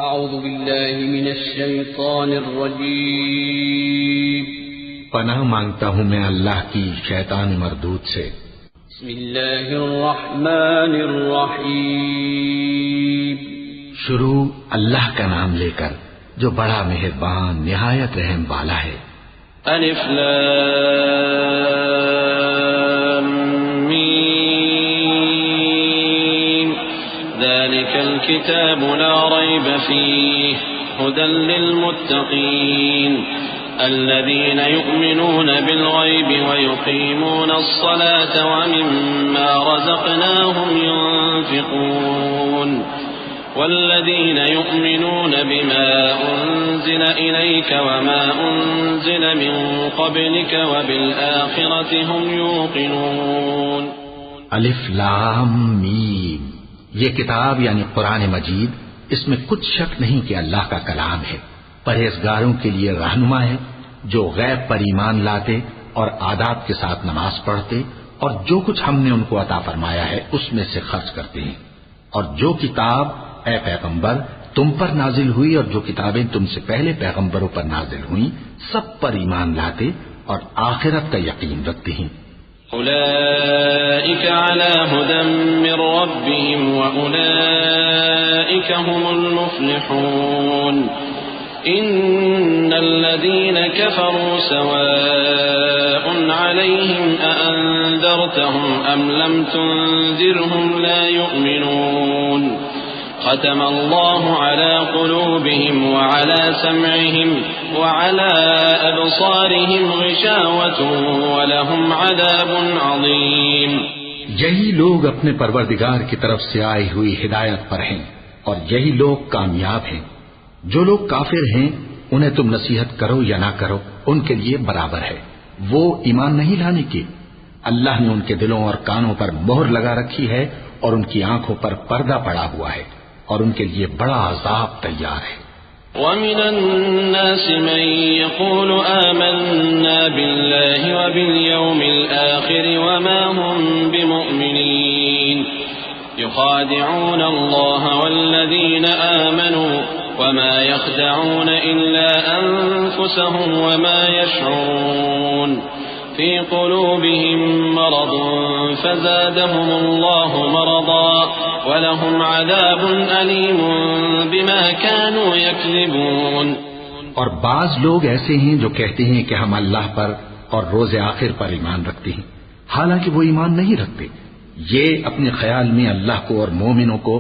اعوذ باللہ من الشیطان الرجیم پناہ مانگتا ہوں میں اللہ کی شیطان مردود سے۔ بسم اللہ الرحمن الرحیم شروع اللہ کا نام لے کر جو بڑا مہربان نہایت رحم والا ہے۔ الف لام میم ذلك الكتاب لا ريب فيه هدى للمتقين الذين يؤمنون بالغيب ويقيمون الصلاة ومما رزقناهم ينفقون والذين يؤمنون بما أنزل إليك وما أنزل من قبلك وبالآخرة هم يوقنون۔ الف لام میم، یہ کتاب یعنی قرآن مجید، اس میں کچھ شک نہیں کہ اللہ کا کلام ہے، پرہیزگاروں کے لیے رہنما ہے، جو غیب پر ایمان لاتے اور آداب کے ساتھ نماز پڑھتے اور جو کچھ ہم نے ان کو عطا فرمایا ہے اس میں سے خرچ کرتے ہیں، اور جو کتاب اے پیغمبر تم پر نازل ہوئی اور جو کتابیں تم سے پہلے پیغمبروں پر نازل ہوئیں سب پر ایمان لاتے اور آخرت کا یقین رکھتے ہیں۔ أولئك على هدى من ربهم وأولئك هم المفلحون إن الذين كفروا سواء عليهم أأنذرتهم أم لم تنذرهم لا يؤمنون ختم الله على قلوبهم وعلى سمعهم وعلى أبصارهم غشاوة ولهم عذاب عظيم۔ یہی لوگ اپنے پروردگار کی طرف سے آئی ہوئی ہدایت پر ہیں اور یہی لوگ کامیاب ہیں۔ جو لوگ کافر ہیں انہیں تم نصیحت کرو یا نہ کرو ان کے لیے برابر ہے، وہ ایمان نہیں لانے کی۔ اللہ نے ان کے دلوں اور کانوں پر مہر لگا رکھی ہے اور ان کی آنکھوں پر پردہ پڑا ہوا ہے اور ان کے لیے بڑا عذاب تیار ہے۔ وَمِنَ النَّاسِ مَن يَقُولُ آمَنَّا بِاللَّهِ وَبِالْيَوْمِ الْآخِرِ وَمَا هُمْ بِمُؤْمِنِينَ يُخَادِعُونَ اللَّهَ وَالَّذِينَ آمَنُوا وَمَا يَخْدَعُونَ إِلَّا أَنفُسَهُمْ وَمَا يَشْعُرُونَ في قلوبهم مرض فزادهم الله مرضا ولهم عذاب أليم بما كانوا يكذبون۔ اور بعض لوگ ایسے ہیں جو کہتے ہیں کہ ہم اللہ پر اور روز آخر پر ایمان رکھتے ہیں، حالانکہ وہ ایمان نہیں رکھتے۔ یہ اپنے خیال میں اللہ کو اور مومنوں کو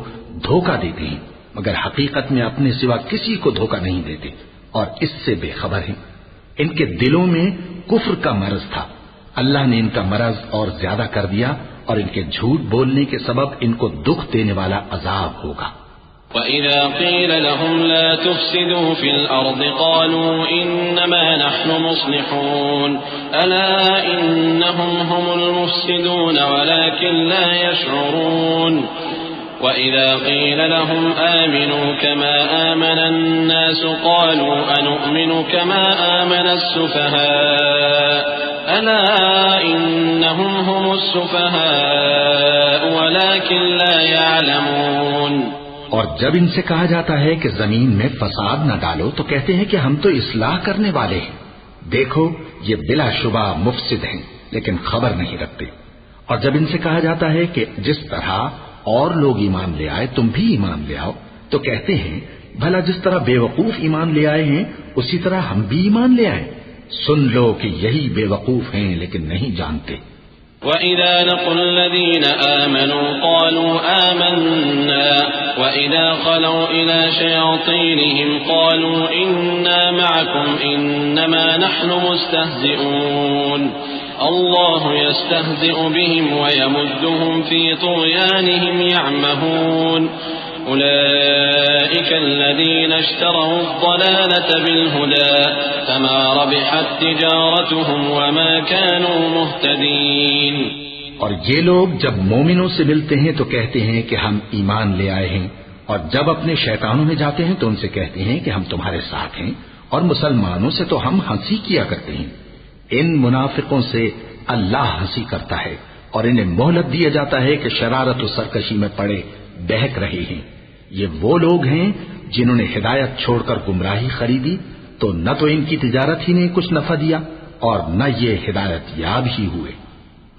دھوکہ دیتے ہیں، مگر حقیقت میں اپنے سوا کسی کو دھوکہ نہیں دیتے اور اس سے بے خبر ہیں۔ ان کے دلوں میں کفر کا مرض تھا، اللہ نے ان کا مرض اور زیادہ کر دیا اور ان کے جھوٹ بولنے کے سبب ان کو دکھ دینے والا عذاب ہوگا۔ وَإِذَا قِيلَ لَهُمْ لَا تُفْسِدُوا فِي الْأَرْضِ قَالُوا إِنَّمَا نَحْنُ مُصْلِحُونَ أَلَا إِنَّهُمْ هُمُ الْمُفْسِدُونَ وَلَكِنْ لَا يَشْعُرُونَ وَإِذَا قِيلَ لَهُمْ آمِنُوا كَمَا آمَنَ النَّاسُ قَالُوا أَنُؤْمِنُ كَمَا آمَنَ السُّفَهَاءُ أَلَا إِنَّهُمْ هُمُ السُّفَهَاءُ وَلَكِنْ لَا يَعْلَمُونَ۔ اور جب ان سے کہا جاتا ہے کہ زمین میں فساد نہ ڈالو تو کہتے ہیں کہ ہم تو اصلاح کرنے والے ہیں، دیکھو یہ بلا شبہ مفسد ہیں لیکن خبر نہیں رکھتے۔ اور جب ان سے کہا جاتا ہے کہ جس طرح اور لوگ ایمان لے آئے تم بھی ایمان لے آؤ تو کہتے ہیں بھلا جس طرح بے وقوف ایمان لے آئے ہیں اسی طرح ہم بھی ایمان لے آئیں۔ سن لو کہ یہی بے وقوف ہیں لیکن نہیں جانتے۔ وَإِذَا لَقُوا الَّذِينَ آمَنُوا قَالُوا آمَنَّا وَإِذَا خَلَوْا إِلَى شَيَاطِينِهِمْ قَالُوا إِنَّا مَعَكُمْ إِنَّمَا نَحْنُ مُسْتَهْزِئُونَ الله يستهزئ بهم ويمدهم في طغيانهم يعمهون أولئك الذين اشتروا الضلالة بالهدى فما ربحت تجارتهم وما كانوا مهتدين۔ اور یہ لوگ جب مومنوں سے ملتے ہیں تو کہتے ہیں کہ ہم ایمان لے آئے ہیں، اور جب اپنے شیطانوں میں جاتے ہیں تو ان سے کہتے ہیں کہ ہم تمہارے ساتھ ہیں، اور مسلمانوں سے تو ہم ہنسی کیا کرتے ہیں۔ ان منافقوں سے اللہ ہنسی کرتا ہے اور انہیں مہلت دیا جاتا ہے کہ شرارت و سرکشی میں پڑے بہک رہے ہیں۔ یہ وہ لوگ ہیں جنہوں نے ہدایت چھوڑ کر گمراہی خریدی، تو نہ تو ان کی تجارت ہی نے کچھ نفع دیا اور نہ یہ ہدایت یاب ہی ہوئے۔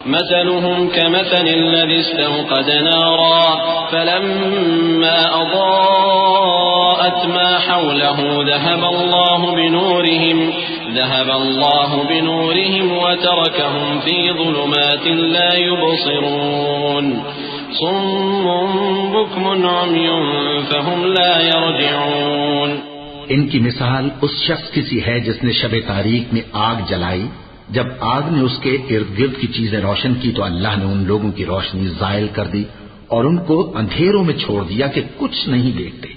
مثلهم كمثل الذي استوقد نارا فلما أضاءت ما حوله ذهب الله بنورهم وتركهم في ظلمات لا يبصرون صم بكم عمي فهم لا يرجعون۔ ان کی مثال اس شخص کی سی ہے جس نے شب تاریک میں آگ جلائی، جب آگ نے اس کے ارد گرد کی چیزیں روشن کی تو اللہ نے ان لوگوں کی روشنی زائل کر دی اور ان کو اندھیروں میں چھوڑ دیا کہ کچھ نہیں دیکھتے۔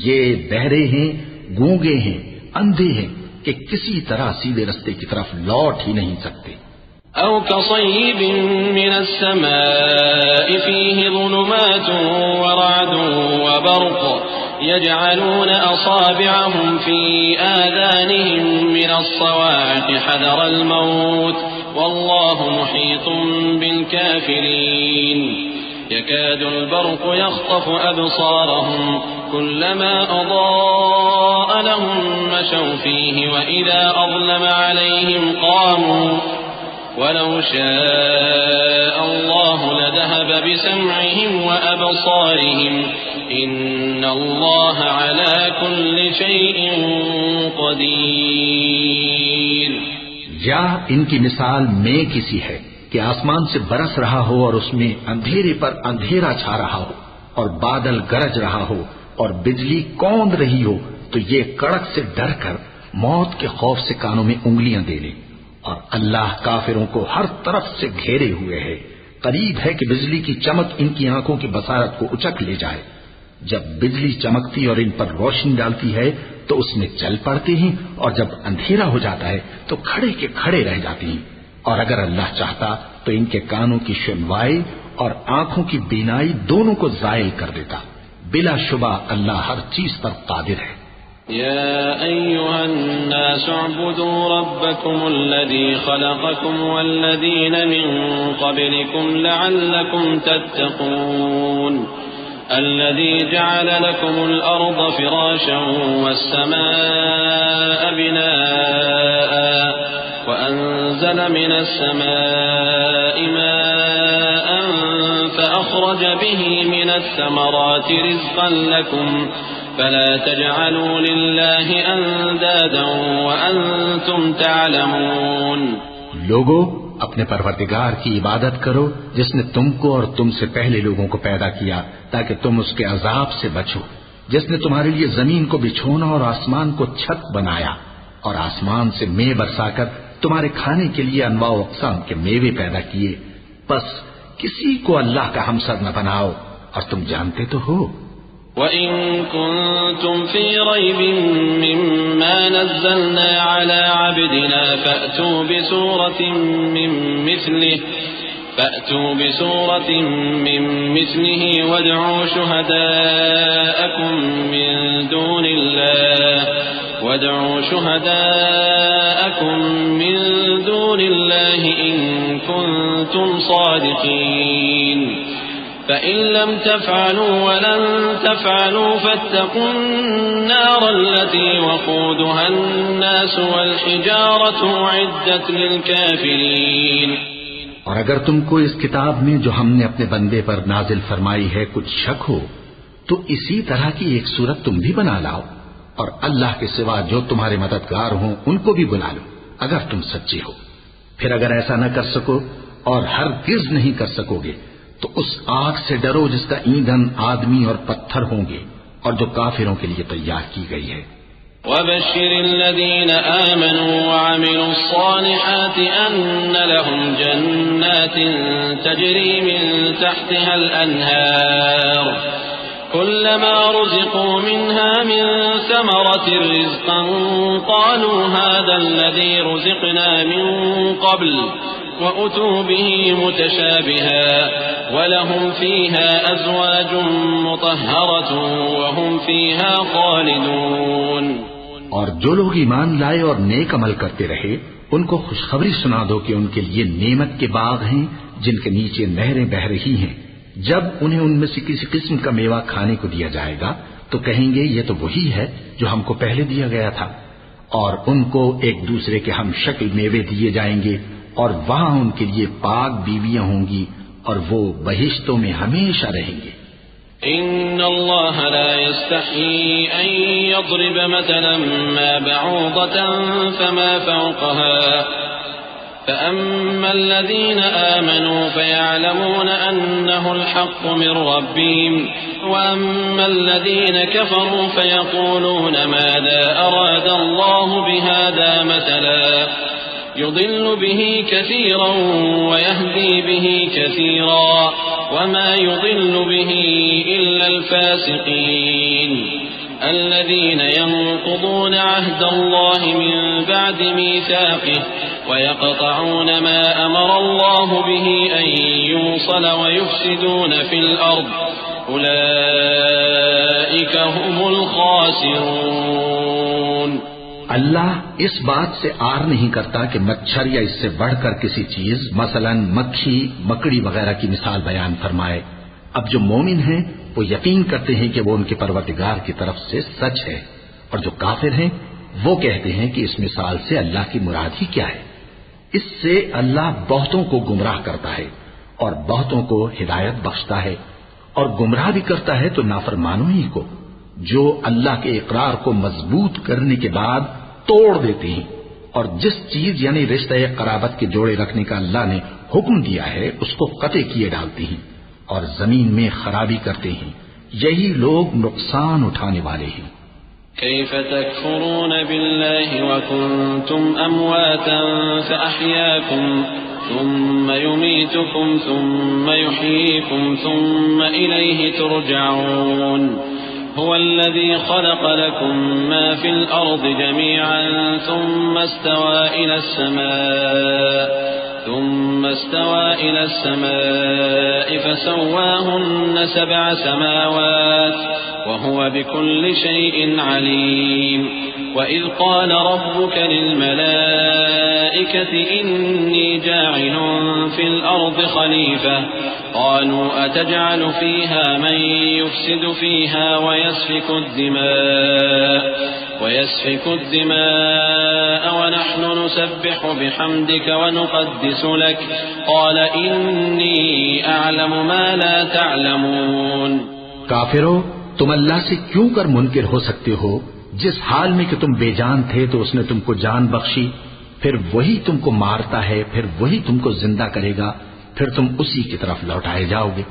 یہ بہرے ہیں، گونگے ہیں، اندھے ہیں کہ کسی طرح سیدھے رستے کی طرف لوٹ ہی نہیں سکتے۔ او كصيب من السماء فيه ظلمات ورعد وبرق يجعلون أصابعهم في آذانهم من الصواعق حذر الموت والله محيط بالكافرين يكاد البرق يخطف أبصارهم كلما أضاء لهم مشوا فيه وإذا أظلم عليهم قاموا ولو شاء الله لذهب بسمعهم وأبصارهم إن الله على كل شيء قدير۔ یا ان کی مثال میں کسی ہے کہ آسمان سے برس رہا ہو اور اس میں اندھیرے پر اندھیرا چھا رہا ہو اور بادل گرج رہا ہو اور بجلی کوند رہی ہو تو یہ کڑک سے ڈر کر موت کے خوف سے کانوں میں انگلیاں دے لے، اور اللہ کافروں کو ہر طرف سے گھیرے ہوئے ہے۔ قریب ہے کہ بجلی کی چمک ان کی آنکھوں کی بصارت کو اچک لے جائے۔ جب بجلی چمکتی اور ان پر روشنی ڈالتی ہے تو اس میں چل پڑتے ہیں، اور جب اندھیرا ہو جاتا ہے تو کھڑے کے کھڑے رہ جاتے ہیں۔ اور اگر اللہ چاہتا تو ان کے کانوں کی سنوائی اور آنکھوں کی بینائی دونوں کو زائل کر دیتا۔ بلا شبہ اللہ ہر چیز پر قادر ہے۔ يا أيها الناس اعبدوا ربكم الذي خلقكم والذين من قبلكم لعلكم تتقون الذي جعل لكم الأرض فراشا والسماء بناء وأنزل من السماء ماء فأخرج به من الثمرات رزقا لكم فلا تجعلوا لله اندادا وانتم تعلمون۔ لوگو اپنے پروردگار کی عبادت کرو جس نے تم کو اور تم سے پہلے لوگوں کو پیدا کیا تاکہ تم اس کے عذاب سے بچو، جس نے تمہارے لیے زمین کو بچھونا اور آسمان کو چھت بنایا اور آسمان سے مے برسا کر تمہارے کھانے کے لیے انواع و اقسام کے میوے پیدا کیے، بس کسی کو اللہ کا ہمسر نہ بناؤ اور تم جانتے تو ہو۔ وَإِن كُنتُمْ فِي رَيْبٍ مِّمَّا نَزَّلْنَا عَلَىٰ عَبْدِنَا فَأْتُوا بِسُورَةٍ مِّن مِّثْلِهِ وَادْعُوا شُهَدَاءَكُم مِّن دُونِ اللَّهِ إِن كُنتُمْ صَادِقِينَ فَإِن لَّمْ تَفْعَلُوا وَلَن تَفْعَلُوا فَاتَّقُوا النَّارَ الَّتِي وَقُودُهَا النَّاسُ وَالْحِجَارَةُ أُعِدَّتْ لِلْكَافِرِينَ۔ اور اگر تم کو اس کتاب میں جو ہم نے اپنے بندے پر نازل فرمائی ہے کچھ شک ہو تو اسی طرح کی ایک صورت تم بھی بنا لاؤ، اور اللہ کے سوا جو تمہارے مددگار ہوں ان کو بھی بلا لو اگر تم سچے ہو۔ پھر اگر ایسا نہ کر سکو اور ہرگز نہیں کر سکو گے تو اس آگ سے ڈرو جس کا ایندھن آدمی اور پتھر ہوں گے اور جو کافروں کے لیے تیار کی گئی ہے۔ وَبَشِّرِ الَّذِينَ آمَنُوا وَعَمِلُوا الصَّالِحَاتِ أَنَّ لَهُمْ جَنَّاتٍ تَجْرِي مِن تَحْتِهَا الْأَنْهَارُ كُلَّمَا رُزِقُوا مِنْهَا مِن ثَمَرَةٍ رِّزْقًا قَالُوا هَٰذَا الَّذِي رُزِقْنَا مِن قَبْلُ وَأُتُوا بِهِ مُتَشَابِهًا وَلَهُمْ فِيهَا أَزْوَاجٌ مُطَهَّرَةٌ وَهُمْ فِيهَا خَالِدُونَ۔ اور جو لوگ ایمان لائے اور نیک عمل کرتے رہے ان کو خوشخبری سنا دو کہ ان کے لیے نعمت کے باغ ہیں جن کے نیچے نہریں بہہ رہی ہیں، جب انہیں ان میں سے کسی قسم کا میوہ کھانے کو دیا جائے گا تو کہیں گے یہ تو وہی ہے جو ہم کو پہلے دیا گیا تھا، اور ان کو ایک دوسرے کے ہم شکل میوے دیے جائیں گے، اور وہاں ان کے لیے پاک بیویاں ہوں گی، اور وہ بہشتوں میں ہمیشہ رہیں گے۔ إن الله لا يستحيي أن يضرب مثلا ما بعوضة فما فوقها فأما الذين آمنوا فيعلمون أنه الحق من ربهم وأما الذين كفروا فيقولون ماذا أراد الله بهذا مثلا يضل به كثيرا ويهدي به كثيرا وما يضل به إلا الفاسقين الذين ينقضون عهد الله من بعد ميثاقه ويقطعون ما أمر الله به أن يوصل ويفسدون في الأرض أولئك هم الخاسرون۔ اللہ اس بات سے آر نہیں کرتا کہ مچھر یا اس سے بڑھ کر کسی چیز مثلا مکھی مکڑی وغیرہ کی مثال بیان فرمائے۔ اب جو مومن ہیں وہ یقین کرتے ہیں کہ وہ ان کے پروردگار کی طرف سے سچ ہے، اور جو کافر ہیں وہ کہتے ہیں کہ اس مثال سے اللہ کی مراد ہی کیا ہے۔ اس سے اللہ بہتوں کو گمراہ کرتا ہے اور بہتوں کو ہدایت بخشتا ہے، اور گمراہ بھی کرتا ہے تو نافرمانوں ہی کو، جو اللہ کے اقرار کو مضبوط کرنے کے بعد توڑ دیتے ہیں، اور جس چیز یعنی رشتہ قرابت کے جوڑے رکھنے کا اللہ نے حکم دیا ہے اس کو قطع کیے ڈالتے ہیں اور زمین میں خرابی کرتے ہیں، یہی لوگ نقصان اٹھانے والے ہیں۔ كيف تكفرون بالله وكنتم أمواتا فأحياكم ثم يميتكم ثم يحييكم ثم إليه ترجعون هو الذي خلق لكم ما في الأرض جميعا ثم استوى إلى السماء فسواهن 7 سماوات وهو بكل شيء عليم وإذ قال ربك للملائكة إني جاعل في الأرض خليفة قالوا أتجعل فيها من يفسد فيها ويسفك الدماء ونحن نسبح بحمدك ونقدس لك قال إني أعلم ما لا تعلمون۔ کافرو، تم اللہ سے کیوں کر منکر ہو سکتے ہو؟ جس حال میں کہ تم بے جان تھے تو اس نے تم کو جان بخشی، پھر وہی تم کو مارتا ہے، پھر وہی تم کو زندہ کرے گا، پھر تم اسی کی طرف لوٹائے جاؤ گے۔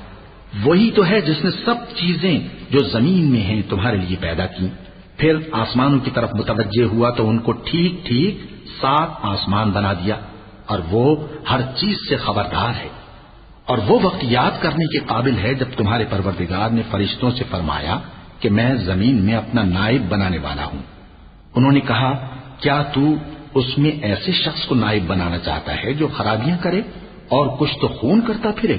وہی تو ہے جس نے سب چیزیں جو زمین میں ہیں تمہارے لیے پیدا کی، پھر آسمانوں کی طرف متوجہ ہوا تو ان کو ٹھیک ٹھیک 7 آسمان بنا دیا، اور وہ ہر چیز سے خبردار ہے۔ اور وہ وقت یاد کرنے کے قابل ہے جب تمہارے پروردگار نے فرشتوں سے فرمایا کہ میں زمین میں اپنا نائب بنانے والا ہوں۔ انہوں نے کہا کیا تو اس میں ایسے شخص کو نائب بنانا چاہتا ہے جو خرابیاں کرے اور کچھ تو خون کرتا پھرے؟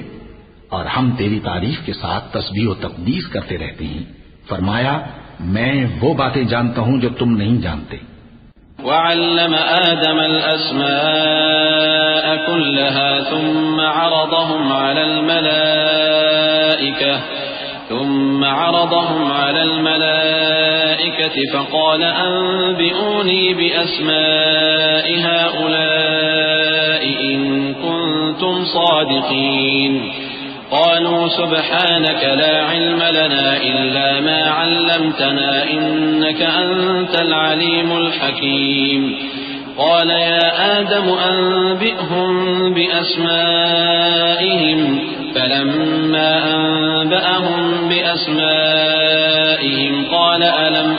اور ہم تیری تعریف کے ساتھ تسبیح و تقدیس کرتے رہتے ہیں۔ فرمایا میں وہ باتیں جانتا ہوں جو تم نہیں جانتے۔ وعلم آدم الأسماء كلها ثم عرضهم على الملائكة فقال أنبئوني بأسماء هؤلاء إن كنتم صادقين قالوا سبحانك لا علم لنا إلا ما علمتنا إنك أنت العليم الحكيم قال يا آدم أنبئهم بأسمائهم فلما أنبأهم بأسمائهم قال ألم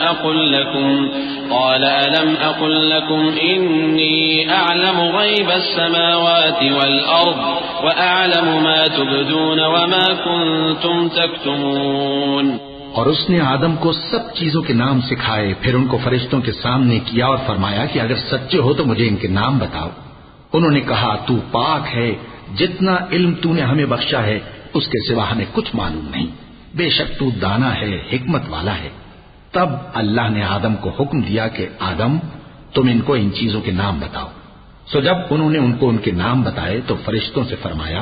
أقل لكم إني أعلم غيب السماوات والأرض وأعلم ما تبدون وما كنتم تكتمون۔ اور اس نے آدم کو سب چیزوں کے نام سکھائے، پھر ان کو فرشتوں کے سامنے کیا اور فرمایا کہ اگر سچے ہو تو مجھے ان کے نام بتاؤ۔ انہوں نے کہا تو پاک ہے، جتنا علم تو نے ہمیں بخشا ہے اس کے سوا ہمیں کچھ معلوم نہیں، بے شک تو دانا ہے، حکمت والا ہے۔ تب اللہ نے آدم کو حکم دیا کہ آدم تم ان کو ان چیزوں کے نام بتاؤ۔ سو جب انہوں نے ان کو ان کے نام بتائے تو فرشتوں سے فرمایا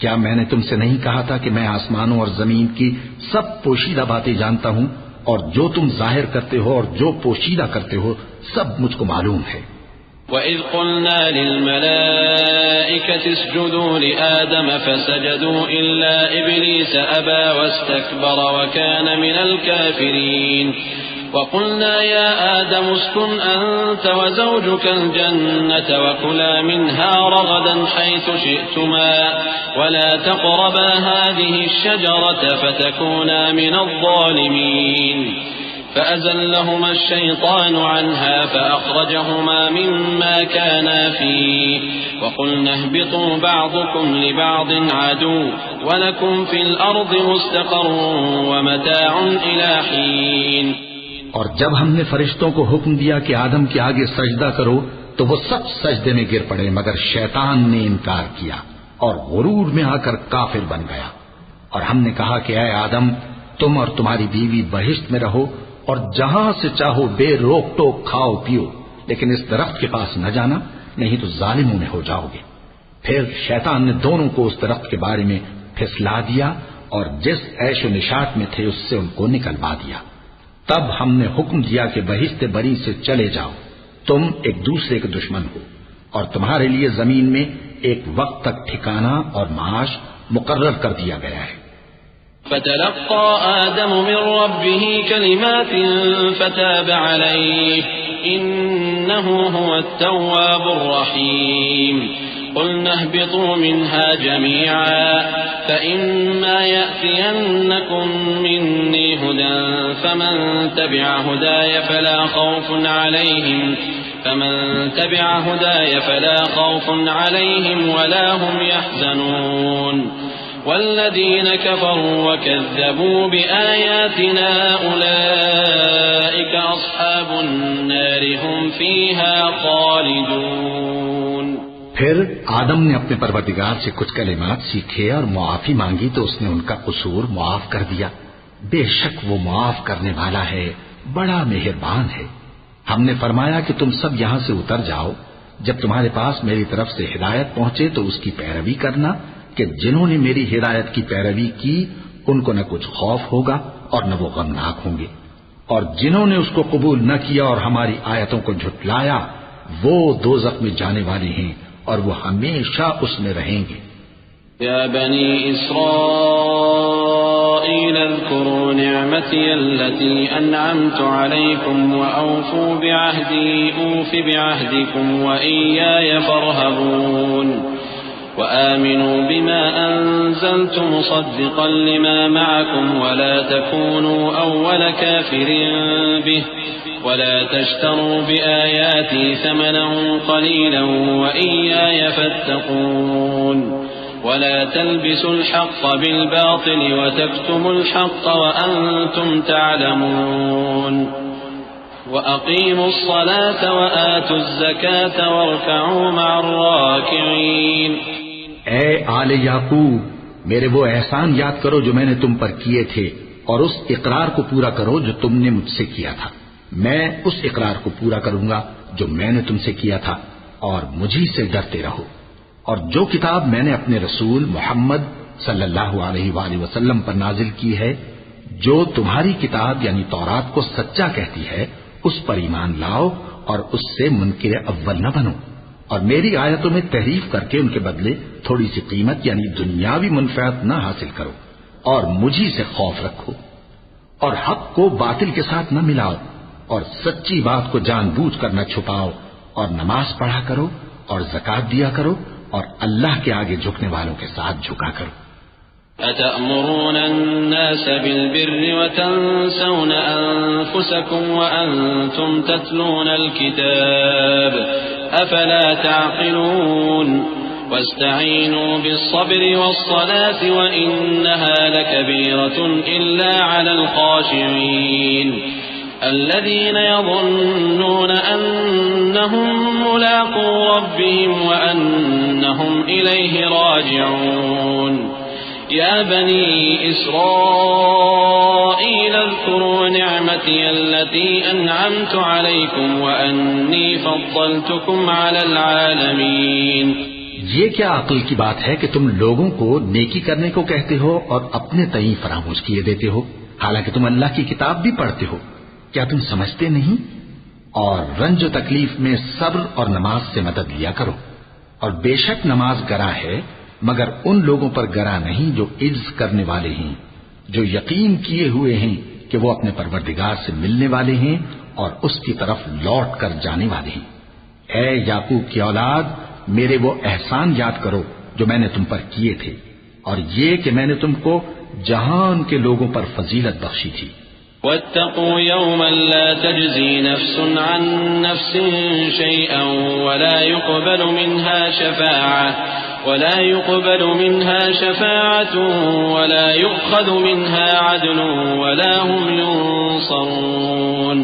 کیا میں نے تم سے نہیں کہا تھا کہ میں آسمانوں اور زمین کی سب پوشیدہ باتیں جانتا ہوں، اور جو تم ظاہر کرتے ہو اور جو پوشیدہ کرتے ہو سب مجھ کو معلوم ہے۔ وَإِذْ قُلْنَا لِلْمَلَائِكَةِ اسْجُدُوا لِآدَمَ فَسَجَدُوا إِلَّا إِبْلِيسَ أَبَى وَاسْتَكْبَرَ وَكَانَ مِنَ الْكَافِرِينَ وَقُلْنَا يَا آدَمُ اسْكُنْ أَنْتَ وَزَوْجُكَ الْجَنَّةَ وَكُلَا مِنْهَا رَغَدًا حَيْثُ شِئْتُمَا وَلَا تَقْرَبَا هَذِهِ الشَّجَرَةَ فَتَكُونَا مِنَ الظَّالِمِينَ فأزلهما الشيطان عنها فأخرجهما مما كانا فيه وقلنا اهبطوا بعضكم لبعض عدو ولكم في الأرض مستقر ومتاع إلى حين۔ اور جب ہم نے فرشتوں کو حکم دیا کہ آدم کے آگے سجدہ کرو تو وہ سب سجدے میں گر پڑے، مگر شیطان نے انکار کیا اور غرور میں آ کر کافر بن گیا۔ اور ہم نے کہا کہ اے آدم، تم اور تمہاری بیوی بہشت میں رہو اور جہاں سے چاہو بے روک ٹوک کھاؤ پیو، لیکن اس درخت کے پاس نہ جانا، نہیں تو ظالموں میں ہو جاؤ گے۔ پھر شیطان نے دونوں کو اس درخت کے بارے میں پھسلا دیا اور جس عیش و نشاط میں تھے اس سے ان کو نکلوا دیا۔ تب ہم نے حکم دیا کہ بہشت بری سے چلے جاؤ، تم ایک دوسرے کے دشمن ہو، اور تمہارے لیے زمین میں ایک وقت تک ٹھکانہ اور معاش مقرر کر دیا گیا ہے۔ فتلقى آدم من ربه كلمات فتاب عليه إنه هو التواب الرحيم قلنا اهبطوا منها جميعا فإما يأتينكم مني هدى فمن تبع هداي فلا خوف عليهم ولا هم يحزنون والذين كفروا وكذبوا بآياتنا أولئك أصحاب النار هم فيها خالدون۔ پھر آدم نے اپنے پروردگار سے کچھ کلمات سیکھے اور معافی مانگی تو اس نے ان کا قصور معاف کر دیا۔ بے شک وہ معاف کرنے والا ہے، بڑا مہربان ہے۔ ہم نے فرمایا کہ تم سب یہاں سے اتر جاؤ، جب تمہارے پاس میری طرف سے ہدایت پہنچے تو اس کی پیروی کرنا کہ جنہوں نے میری ہدایت کی پیروی کی ان کو نہ کچھ خوف ہوگا اور نہ وہ غمناک ہوں گے، اور جنہوں نے اس کو قبول نہ کیا اور ہماری آیتوں کو جھٹلایا وہ دوزخ میں جانے والے ہیں اور وہ ہمیشہ اس میں رہیں گے۔ یا بنی اسرائیل اذکروا نعمتی التي انعمت علیکم واوفوا بعہدی اوف بعہدکم وإیای فارہبون وآمنوا بما أنزلت مصدقا لما معكم ولا تكونوا أول كافر به ولا تشتروا بآياتي ثمنا قليلا وإياي فاتقون ولا تلبسوا الحق بالباطل وتكتموا الحق وأنتم تعلمون وأقيموا الصلاة وآتوا الزكاة واركعوا مع الراكعين۔ اے آل یعقوب، میرے وہ احسان یاد کرو جو میں نے تم پر کیے تھے اور اس اقرار کو پورا کرو جو تم نے مجھ سے کیا تھا۔ میں اس اقرار کو پورا کروں گا جو میں نے تم سے کیا تھا، اور مجھی سے ڈرتے رہو۔ اور جو کتاب میں نے اپنے رسول محمد صلی اللہ علیہ وآلہ وسلم پر نازل کی ہے، جو تمہاری کتاب یعنی تورات کو سچا کہتی ہے، اس پر ایمان لاؤ اور اس سے منکر اول نہ بنو، اور میری آیتوں میں تحریف کر کے ان کے بدلے تھوڑی سی قیمت یعنی دنیاوی منفعت نہ حاصل کرو، اور مجھی سے خوف رکھو، اور حق کو باطل کے ساتھ نہ ملاؤ، اور سچی بات کو جان بوجھ کر نہ چھپاؤ، اور نماز پڑھا کرو اور زکات دیا کرو، اور اللہ کے آگے جھکنے والوں کے ساتھ جھکا کرو۔ أتأمرون الناس بالبر وتنسون أنفسكم وأنتم تتلون الكتاب أفلا تعقلون واستعينوا بالصبر والصلاة وإنها لكبيرة إلا على الخاشعين الذين يظنون أنهم ملاقو ربهم وأنهم إليه راجعون يا بني إسرائيل اذكروا نعمتي التي أنعمت عليكم وأني فضلتكم على العالمين۔ یہ کیا عقل کی بات ہے کہ تم لوگوں کو نیکی کرنے کو کہتے ہو اور اپنے تئیں فراموش کیے دیتے ہو، حالانکہ تم اللہ کی کتاب بھی پڑھتے ہو؟ کیا تم سمجھتے نہیں؟ اور رنج و تکلیف میں صبر اور نماز سے مدد لیا کرو، اور بے شک نماز گراں ہے مگر ان لوگوں پر گراں نہیں جو عجز کرنے والے ہیں، جو یقین کیے ہوئے ہیں کہ وہ اپنے پروردگار سے ملنے والے ہیں اور اس کی طرف لوٹ کر جانے والے ہیں۔ اے یعقوب کی اولاد، میرے وہ احسان یاد کرو جو میں نے تم پر کیے تھے، اور یہ کہ میں نے تم کو جہان کے لوگوں پر فضیلت بخشی تھی۔ واتقوا يوما لا تجزي نفس عن نفس شيئا ولا يقبل منها شفاعة ولا يؤخذ منها عدل ولا هم ينصرون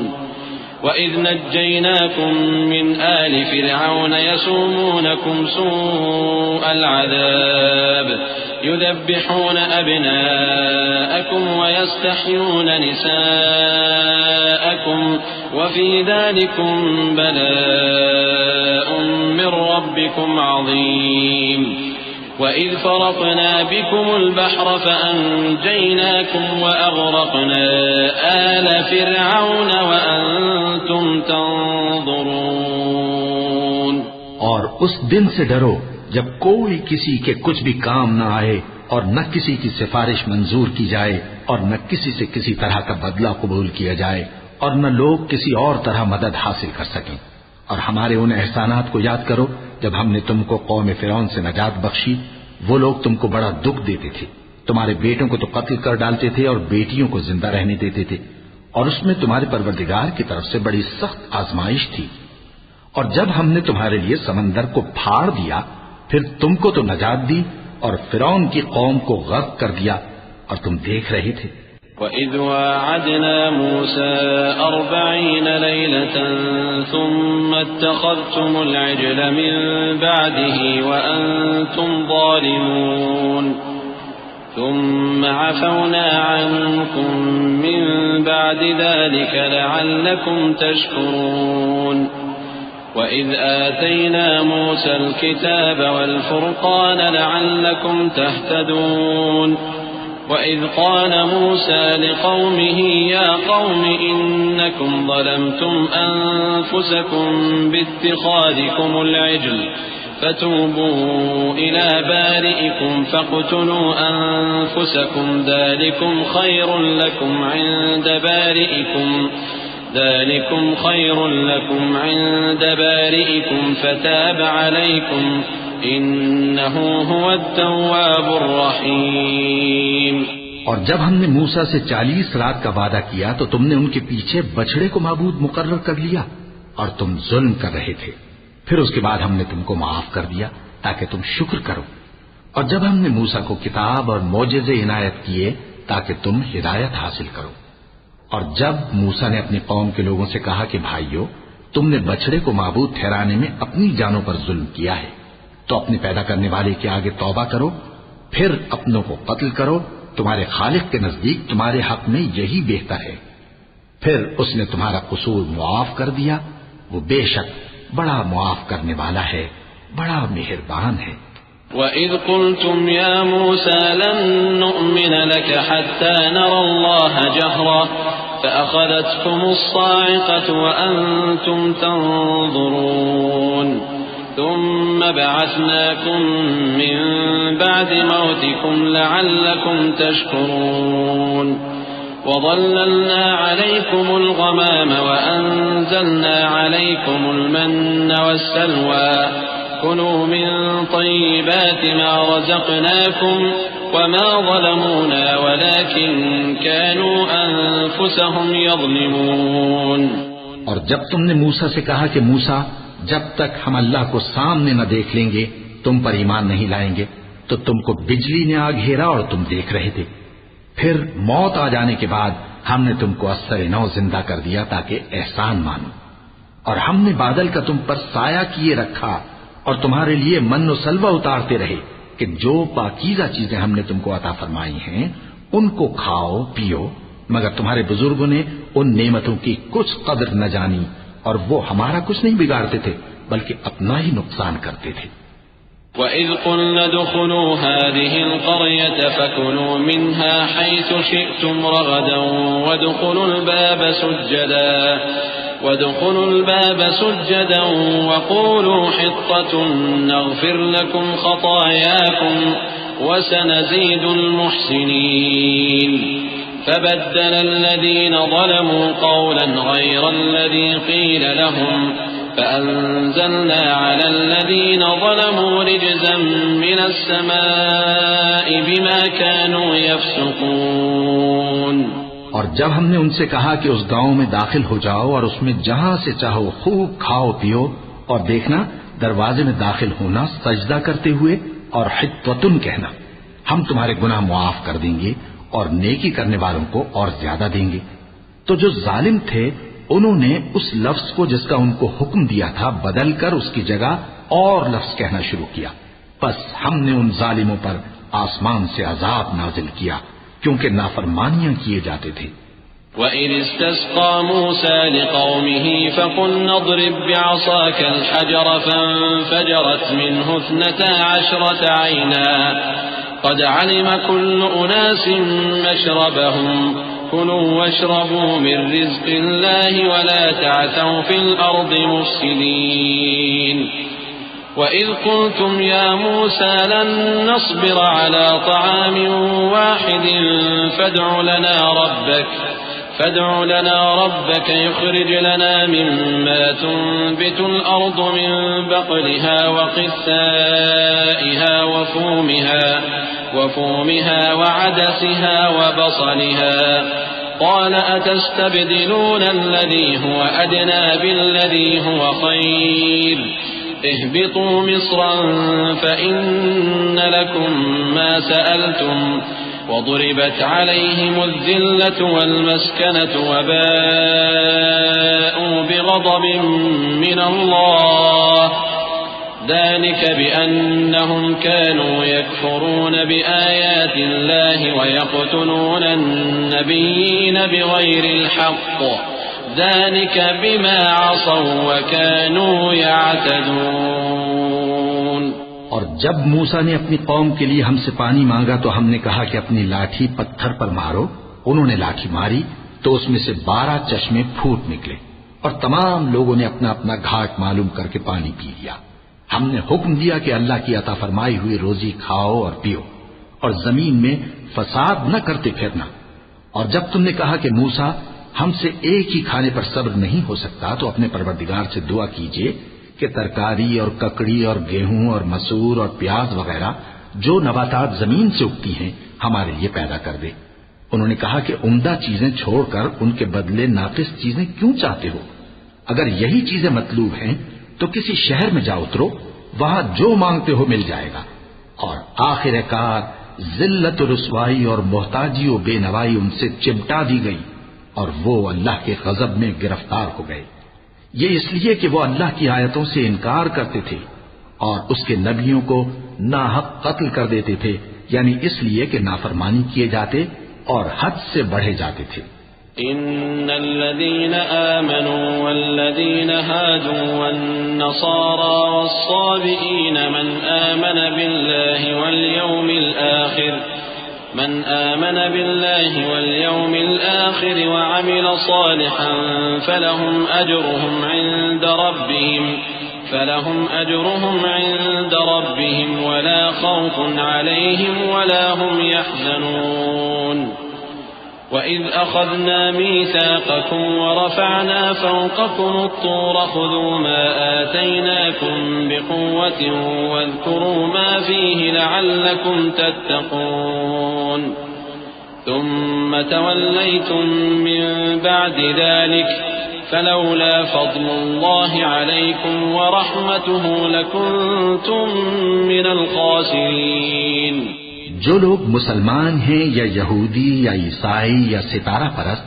وإذ نجيناكم من آل فرعون يسومونكم سوء العذاب يذبحون أبناءكم ويستحيون نساءكم وفي ذلكم بلاء من ربكم عظيم وإذ فرقنا بكم البحر فأنجيناكم وأغرقنا آل فرعون وأنتم تنظرون۔ اور اس دن سے ڈرو جب کوئی کسی کے کچھ بھی کام نہ آئے اور نہ کسی کی سفارش منظور کی جائے اور نہ کسی سے کسی طرح کا بدلہ قبول کیا جائے اور نہ لوگ کسی اور طرح مدد حاصل کر سکیں۔ اور ہمارے ان احسانات کو یاد کرو جب ہم نے تم کو قوم فرعون سے نجات بخشی۔ وہ لوگ تم کو بڑا دکھ دیتے تھے، تمہارے بیٹوں کو تو قتل کر ڈالتے تھے اور بیٹیوں کو زندہ رہنے دیتے تھے، اور اس میں تمہارے پروردگار کی طرف سے بڑی سخت آزمائش تھی۔ اور جب ہم نے تمہارے لیے سمندر کو پھاڑ دیا پھر تم کو تو نجات دی اور فرعون کی قوم کو غرق کر دیا، اور تم دیکھ رہے تھے۔ وَإِذْ وَاعَدْنَا مُوسَىٰ 40 لَيْلَةً ثُمَّ اتَّخَذْتُمُ الْعِجْلَ مِن بَعْدِهِ وَأَنتُمْ ظَالِمُونَ ثُمَّ عَفَوْنَا عَنكُم مِّن بَعْدِ ذَلِكَ لَعَلَّكُمْ تَشْكُرُونَ وَإِذْ آتَيْنَا مُوسَى الْكِتَابَ وَالْفُرْقَانَ لَعَلَّكُمْ تَهْتَدُونَ وَإِذْ قَالَ مُوسَى لِقَوْمِهِ يَا قَوْمِ إِنَّكُمْ ظَلَمْتُمْ أَنفُسَكُمْ بِاتِّخَاذِكُمُ الْعِجْلَ فَتُوبُوا إِلَى بَارِئِكُمْ فَاقْتُلُوا أَنفُسَكُمْ ذَلِكُمْ خَيْرٌ لَكُمْ عِندَ بَارِئِكُمْ فَتَابَ عَلَيْكُمْ إِنَّهُ هُوَ التَّوَّابُ الرَّحِيمُ۔ اور جب ہم نے موسیٰ سے 40 رات کا وعدہ کیا تو تم نے ان کے پیچھے بچڑے کو معبود مقرر کر لیا اور تم ظلم کر رہے تھے، پھر اس کے بعد ہم نے تم کو معاف کر دیا تاکہ تم شکر کرو۔ اور جب ہم نے موسیٰ کو کتاب اور معجزے عنایت کیے تاکہ تم ہدایت حاصل کرو۔ اور جب موسیٰ نے اپنی قوم کے لوگوں سے کہا کہ بھائیو، تم نے بچڑے کو معبود ٹھہرانے میں اپنی جانوں پر ظلم کیا ہے، تو اپنے پیدا کرنے والے کے آگے توبہ کرو، پھر اپنوں کو قتل کرو، تمہارے خالق کے نزدیک تمہارے حق میں یہی بہتر ہے۔ پھر اس نے تمہارا قصور معاف کر دیا، وہ بے شک بڑا معاف کرنے والا ہے، بڑا مہربان ہے۔ وَإِذْ قُلْتُمْ يَا مُوسَى لَن نُّؤْمِنَ لَكَ حَتَّى نَرَى اللَّهَ جَهْرَةً فَأَخَذَتْكُمُ الصَّاعِقَةُ وَأَنتُمْ تَنظُرُونَ ثُمَّ بَعَثْنَاكُم مِّن بَعْدِ مَوْتِكُمْ لَعَلَّكُمْ تَشْكُرُونَ وَظَلَّلْنَا عَلَيْكُمُ الْغَمَامَ وَأَنزَلْنَا عَلَيْكُمُ الْمَنَّ وَالسَّلْوَىٰ كُلُوا مِن طَيِّبَاتِ مَا رَزَقْنَاكُمْ وَمَا ظَلَمُونَا وَلَٰكِن كَانُوا أَنفُسَهُمْ يَظْلِمُونَ۔ اور جب تم نے موسیٰ سے کہا کہ موسیٰ، جب تک ہم اللہ کو سامنے نہ دیکھ لیں گے تم پر ایمان نہیں لائیں گے، تو تم کو بجلی نے آ گھیرا اور تم دیکھ رہے تھے، پھر موت آ جانے کے بعد ہم نے تم کو اثر نو زندہ کر دیا تاکہ احسان مانو، اور ہم نے بادل کا تم پر سایہ کیے رکھا اور تمہارے لیے من و سلوہ اتارتے رہے کہ جو پاکیزہ چیزیں ہم نے تم کو عطا فرمائی ہیں ان کو کھاؤ پیو، مگر تمہارے بزرگوں نے ان نعمتوں کی کچھ قدر نہ جانی اور وہ ہمارا کچھ نہیں بگاڑتے تھے بلکہ اپنا ہی نقصان کرتے تھے۔ وَإِذْ قُلْنَا ادْخُلُوا هَٰذِهِ الْقَرْيَةَ فَكُلُوا مِنْهَا حَيْثُ شِئْتُمْ رَغَدًا وَادْخُلُوا الْبَابَ سُجَّدًا وَقُولُوا حِطَّةٌ نَّغْفِرْ لَكُمْ خَطَايَاكُمْ وَسَنَزِيدُ الْمُحْسِنِينَ فَبَدَّلَ الَّذِينَ ظَلَمُوا قَوْلًا غَيْرَ الَّذِي قِيلَ لَهُمْ فَأَنزَلْنَا عَلَى الَّذِينَ ظَلَمُوا رِجْزًا مِّنَ السَّمَاءِ بِمَا كَانُوا يَفْسُقُونَ۔ اور جب ہم نے ان سے کہا کہ اس گاؤں میں داخل ہو جاؤ اور اس میں جہاں سے چاہو خوب کھاؤ پیو، اور دیکھنا دروازے میں داخل ہونا سجدہ کرتے ہوئے اور حطۃ کہنا، ہم تمہارے گناہ معاف کر دیں گے اور نیکی کرنے والوں کو اور زیادہ دیں گے۔ تو جو ظالم تھے انہوں نے اس لفظ کو جس کا ان کو حکم دیا تھا بدل کر اس کی جگہ اور لفظ کہنا شروع کیا، بس ہم نے ان ظالموں پر آسمان سے عذاب نازل کیا کیونکہ نافرمانیاں کیے جاتے تھے۔ وَإِذِ اسْتَسْقَىٰ مُوسَىٰ لِقَوْمِهِ فَقُلْنَا اضْرِب بِّعَصَاكَ الْحَجَرَ فَانفَجَرَتْ مِنْهُ 12 عَيْنًا قَدْ عَلِمَ كُلُّ أُنَاسٍ مَّشْرَبَهُمْ كُلُوا وَاشْرَبُوا مِن رِّزْقِ اللَّهِ وَلَا تَعْثَوْا فِي الْأَرْضِ مُفْسِدِينَ وَإِذْ قُلْتُمْ يَا مُوسَىٰ لَن نَّصْبِرَ عَلَىٰ طَعَامٍ وَاحِدٍ فادع لنا ربك يخرج لنا مما تنبت الأرض من بقلها وقثائها وفومها وعدسها وبصلها قال أتستبدلون الذي هو أدنى بالذي هو خير اهبطوا مصرا فإن لكم ما سألتم وضربت عليهم الذلة والمسكنة وباءوا بغضب من الله ذلك بأنهم كانوا يكفرون بآيات الله ويقتلون النبيين بغير الحق ذلك بما عصوا وكانوا يعتدون۔ اور جب موسیٰ نے اپنی قوم کے لیے ہم سے پانی مانگا تو ہم نے کہا کہ اپنی لاٹھی پتھر پر مارو، انہوں نے لاٹھی ماری تو اس میں سے 12 چشمے پھوٹ نکلے اور تمام لوگوں نے اپنا اپنا گھاٹ معلوم کر کے پانی پی لیا۔ ہم نے حکم دیا کہ اللہ کی عطا فرمائی ہوئی روزی کھاؤ اور پیو اور زمین میں فساد نہ کرتے پھرنا۔ اور جب تم نے کہا کہ موسیٰ ہم سے ایک ہی کھانے پر صبر نہیں ہو سکتا تو اپنے پروردگار سے دعا کیجئے کہ ترکاری اور ککڑی اور گیہوں اور مسور اور پیاز وغیرہ جو نباتات زمین سے اگتی ہیں ہمارے لیے پیدا کر دے۔ انہوں نے کہا کہ عمدہ چیزیں چھوڑ کر ان کے بدلے ناقص چیزیں کیوں چاہتے ہو؟ اگر یہی چیزیں مطلوب ہیں تو کسی شہر میں جا اترو، وہاں جو مانگتے ہو مل جائے گا۔ اور آخر کار ذلت و رسوائی اور محتاجی و بے نوائی ان سے چمٹا دی گئی اور وہ اللہ کے غضب میں گرفتار ہو گئے۔ یہ اس لیے کہ وہ اللہ کی آیتوں سے انکار کرتے تھے اور اس کے نبیوں کو ناحق قتل کر دیتے تھے، یعنی اس لیے کہ نافرمانی کیے جاتے اور حد سے بڑھے جاتے تھے۔ ان الذين آمنوا والذين هادوا والنصارى والصابئين من آمن بالله واليوم الآخر وعمل صالحا فلهم أجرهم عند ربهم ولا خوف عليهم ولا هم يحزنون وَإِذْ أَخَذْنَا مِيثَاقَكُمْ وَرَفَعْنَا فَوْقَكُمُ الطُّورَ خُذُوا مَا آتَيْنَاكُمْ بِقُوَّةٍ وَاذْكُرُوا مَا فِيهِ لَعَلَّكُمْ تَتَّقُونَ ثُمَّ تَوَلَّيْتُمْ مِنْ بَعْدِ ذَلِكَ فَلَوْلَا فَضْلُ اللَّهِ عَلَيْكُمْ وَرَحْمَتُهُ لَكُنْتُمْ مِنَ الْخَاسِرِينَ۔ جو لوگ مسلمان ہیں یا یہودی یا عیسائی یا ستارہ پرست،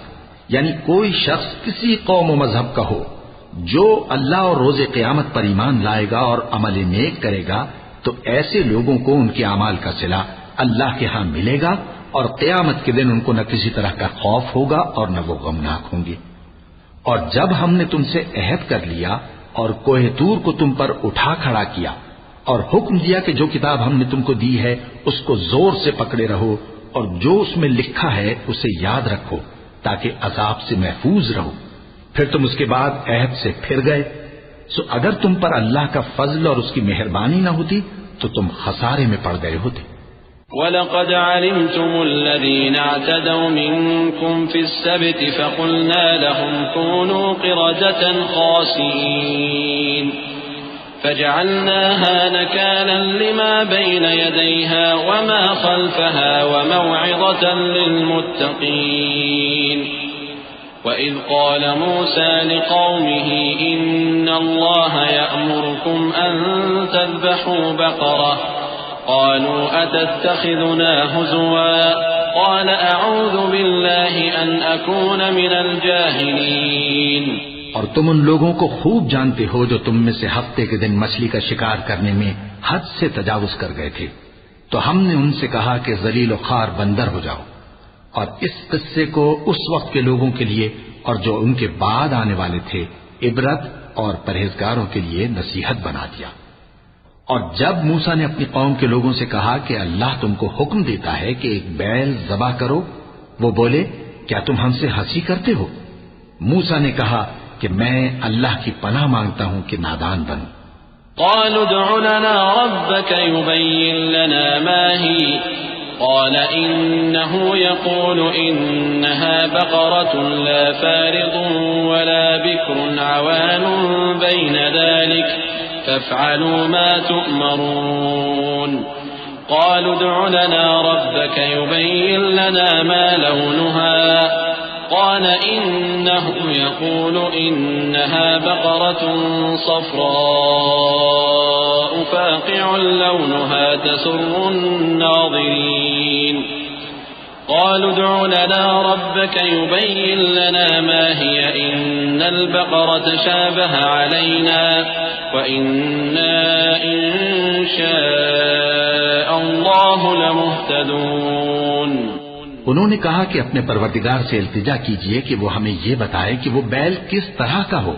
یعنی کوئی شخص کسی قوم و مذہب کا ہو، جو اللہ اور روز قیامت پر ایمان لائے گا اور عمل نیک کرے گا تو ایسے لوگوں کو ان کے اعمال کا صلہ اللہ کے ہاں ملے گا اور قیامت کے دن ان کو نہ کسی طرح کا خوف ہوگا اور نہ وہ غمناک ہوں گے۔ اور جب ہم نے تم سے عہد کر لیا اور کوہ طور کو تم پر اٹھا کھڑا کیا اور حکم دیا کہ جو کتاب ہم نے تم کو دی ہے اس کو زور سے پکڑے رہو اور جو اس میں لکھا ہے اسے یاد رکھو تاکہ عذاب سے محفوظ رہو. پھر تم اس کے بعد عہد سے پھر گئے. سو اگر تم پر اللہ کا فضل اور اس کی مہربانی نہ ہوتی تو تم خسارے میں پڑ گئے ہوتے. وَلَقَدْ عَلِمْتُمُ الَّذِينَ اعْتَدَوْا مِنكُمْ فِي السَّبْتِ فَقُلْنَا لَهُمْ كُونُوا قِرَدَةً خَاسِئِينَ فَجَعَلْنَاهَا نَكَالًا لِمَا بَيْنَ يَدَيْهَا وَمَا خَلْفَهَا وَمَوْعِظَةً لِلْمُتَّقِينَ. وَإِذْ قَالَ مُوسَى لِقَوْمِهِ إِنَّ اللَّهَ يَأْمُرُكُمْ أَن تَذْبَحُوا بَقَرَةً قالوا أتتخذنا هزوا قال أعوذ بالله أن أكون من الجاهلين. اور تم ان لوگوں کو خوب جانتے ہو جو تم میں سے ہفتے کے دن مچھلی کا شکار کرنے میں حد سے تجاوز کر گئے تھے. تو ہم نے ان سے کہا کہ ذلیل و خوار بندر ہو جاؤ. اور اس قصے کو اس وقت کے لوگوں کے لیے اور جو ان کے بعد آنے والے تھے عبرت اور پرہیزگاروں کے لیے نصیحت بنا دیا. اور جب موسیٰ نے اپنی قوم کے لوگوں سے کہا کہ اللہ تم کو حکم دیتا ہے کہ ایک بیل ذبح کرو، وہ بولے کیا تم ہم سے ہنسی کرتے ہو؟ موسیٰ نے کہا کہ میں اللہ کی پناہ مانگتا ہوں کہ نادان بنوں. قالوا ادع لنا ربك يبين لنا ما هي قال إنه يقول إنها بقرة لا فارض ولا بكر عوان بين ذلك فافعلوا ما تؤمرون. قالوا ادع لنا ربك يبين لنا ما لونها قال إنه يقول إنها بقرة صفراء فاقع لونها تسر الناظرين. قالوا ادع لنا ربك يبين لنا ما هي إن البقرة شابه علينا وإنا إن شاء الله لمهتدون. انہوں نے کہا کہ اپنے پروردگار سے التجا کیجئے کہ وہ ہمیں یہ بتائے کہ وہ بیل کس طرح کا ہو.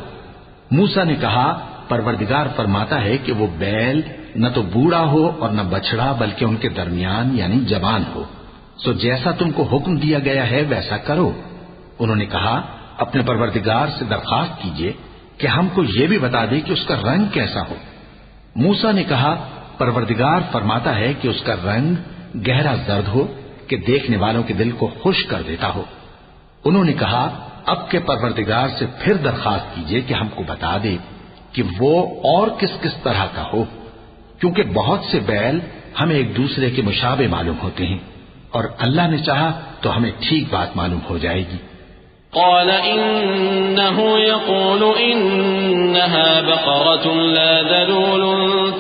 موسیٰ نے کہا پروردگار فرماتا ہے کہ وہ بیل نہ تو بوڑھا ہو اور نہ بچڑا بلکہ ان کے درمیان یعنی جوان ہو. سو جیسا تم کو حکم دیا گیا ہے ویسا کرو. انہوں نے کہا اپنے پروردگار سے درخواست کیجئے کہ ہم کو یہ بھی بتا دے کہ اس کا رنگ کیسا ہو. موسیٰ نے کہا پروردگار فرماتا ہے کہ اس کا رنگ گہرا زرد ہو کہ دیکھنے والوں کے دل کو خوش کر دیتا ہو. انہوں نے کہا اب کے پروردگار سے پھر درخواست کیجئے کہ ہم کو بتا دے کہ وہ اور کس کس طرح کا ہو، کیونکہ بہت سے بیل ہمیں ایک دوسرے کے مشابہ معلوم ہوتے ہیں اور اللہ نے چاہا تو ہمیں ٹھیک بات معلوم ہو جائے گی. قال إنه يقول إنها بقرة لا ذلول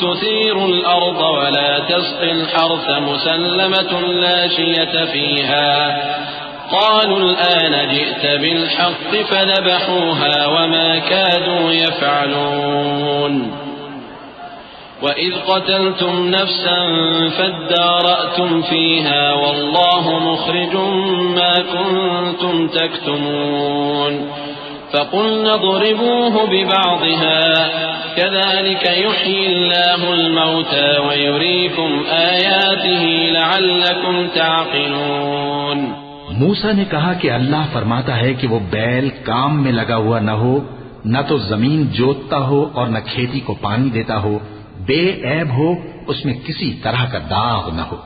تثير الأرض ولا تسقي الحرث مسلمة لا شية فيها. قالوا الآن جئت بالحق فذبحوها وما كادوا يفعلون. وَإِذْ قَتَلْتُمْ نَفْسًا فَادَّارَأْتُمْ فِيهَا وَاللَّهُ مُخْرِجٌ مَا كُنْتُمْ تَكْتُمُونَ. فَقُلْنَا اضْرِبُوهُ بِبَعْضِهَا كَذَلِكَ يُحْيِي اللَّهُ الْمَوْتَى وَيُرِيكُمْ آيَاتِهِ لَعَلَّكُمْ تَعْقِلُونَ. موسیٰ نے کہا کہ اللہ فرماتا ہے کہ وہ بیل کام میں لگا ہوا نہ ہو، نہ تو زمین جوتتا ہو اور نہ کھیتی کو پانی دیتا ہو، بے عیب ہو، اس میں کسی طرح کا داغ نہ ہو.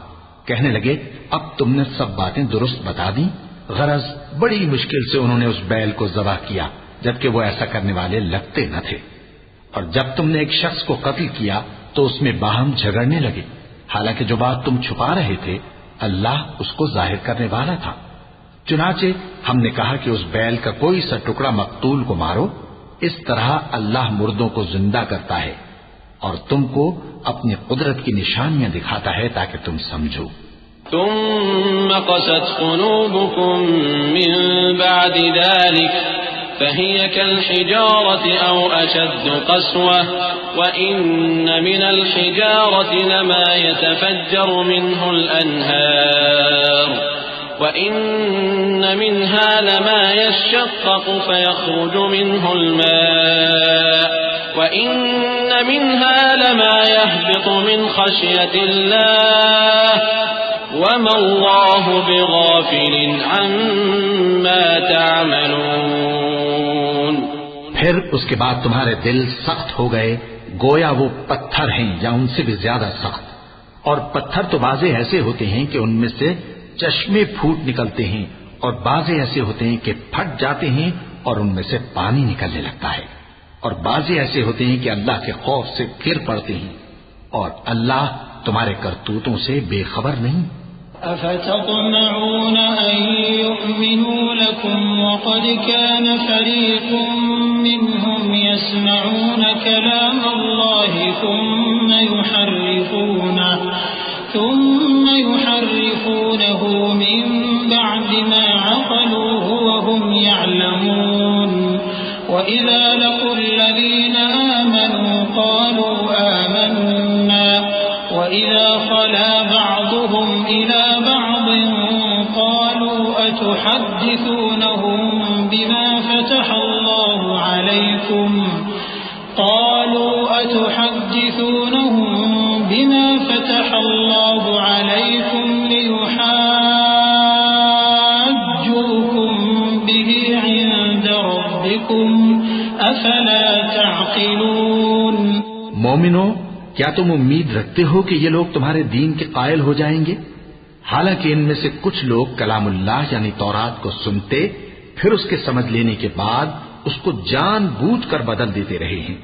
کہنے لگے اب تم نے سب باتیں درست بتا دیں. غرض بڑی مشکل سے انہوں نے اس بیل کو ذبح کیا جبکہ وہ ایسا کرنے والے لگتے نہ تھے. اور جب تم نے ایک شخص کو قتل کیا تو اس میں باہم جھگڑنے لگے، حالانکہ جو بات تم چھپا رہے تھے اللہ اس کو ظاہر کرنے والا تھا. چنانچہ ہم نے کہا کہ اس بیل کا کوئی سا ٹکڑا مقتول کو مارو. اس طرح اللہ مردوں کو زندہ کرتا ہے اور تم کو اپنی قدرت کی نشانیاں دکھاتا ہے تاکہ تم سمجھو. ثم قست قلوبكم من بعد ذلك فهي كالحجارة أو أشد قسوة وإن من الحجارة لما يتفجر منه الأنهار وَإِنَّ مِنْهَا لَمَا يَشَّقَّقُ فَيَخْرُجُ مِنْهُ الْمَاءُ وَإِنَّ مِنْهَا لَمَا يَهْبِطُ مِنْ خَشْيَةِ اللَّهِ وَمَا اللَّهُ بِغَافِلٍ عَمَّا تَعْمَلُونَ۔ پھر اس کے بعد تمہارے دل سخت ہو گئے گویا وہ پتھر ہیں یا ان سے بھی زیادہ سخت، اور پتھر تو بعضے ایسے ہوتے ہیں کہ ان میں سے چشمے پھوٹ نکلتے ہیں، اور بعضے ایسے ہوتے ہیں کہ پھٹ جاتے ہیں اور ان میں سے پانی نکلنے لگتا ہے، اور بعضے ایسے ہوتے ہیں کہ اللہ کے خوف سے گر پڑتے ہیں، اور اللہ تمہارے کرتوتوں سے بے خبر نہیں۔ أفتطمعون أن يؤمنوا لكم وقد كان فريق منهم يسمعون كلام الله ثم يحرفونه من بعد ما عقلوه وهم يعلمون وإذا لقوا الذين آمنوا قالوا آمنا وإذا خلا بعضهم إلى بعض قالوا أتحدثونهم بما فتح الله عليكم ليحاجوكم به عند ربكم أفلا تعقلون۔ مومنو، کیا تم امید رکھتے ہو کہ یہ لوگ تمہارے دین کے قائل ہو جائیں گے؟ حالانکہ ان میں سے کچھ لوگ کلام اللہ یعنی تورات کو سنتے پھر اس کے سمجھ لینے کے بعد اس کو جان بوجھ کر بدل دیتے رہے ہیں،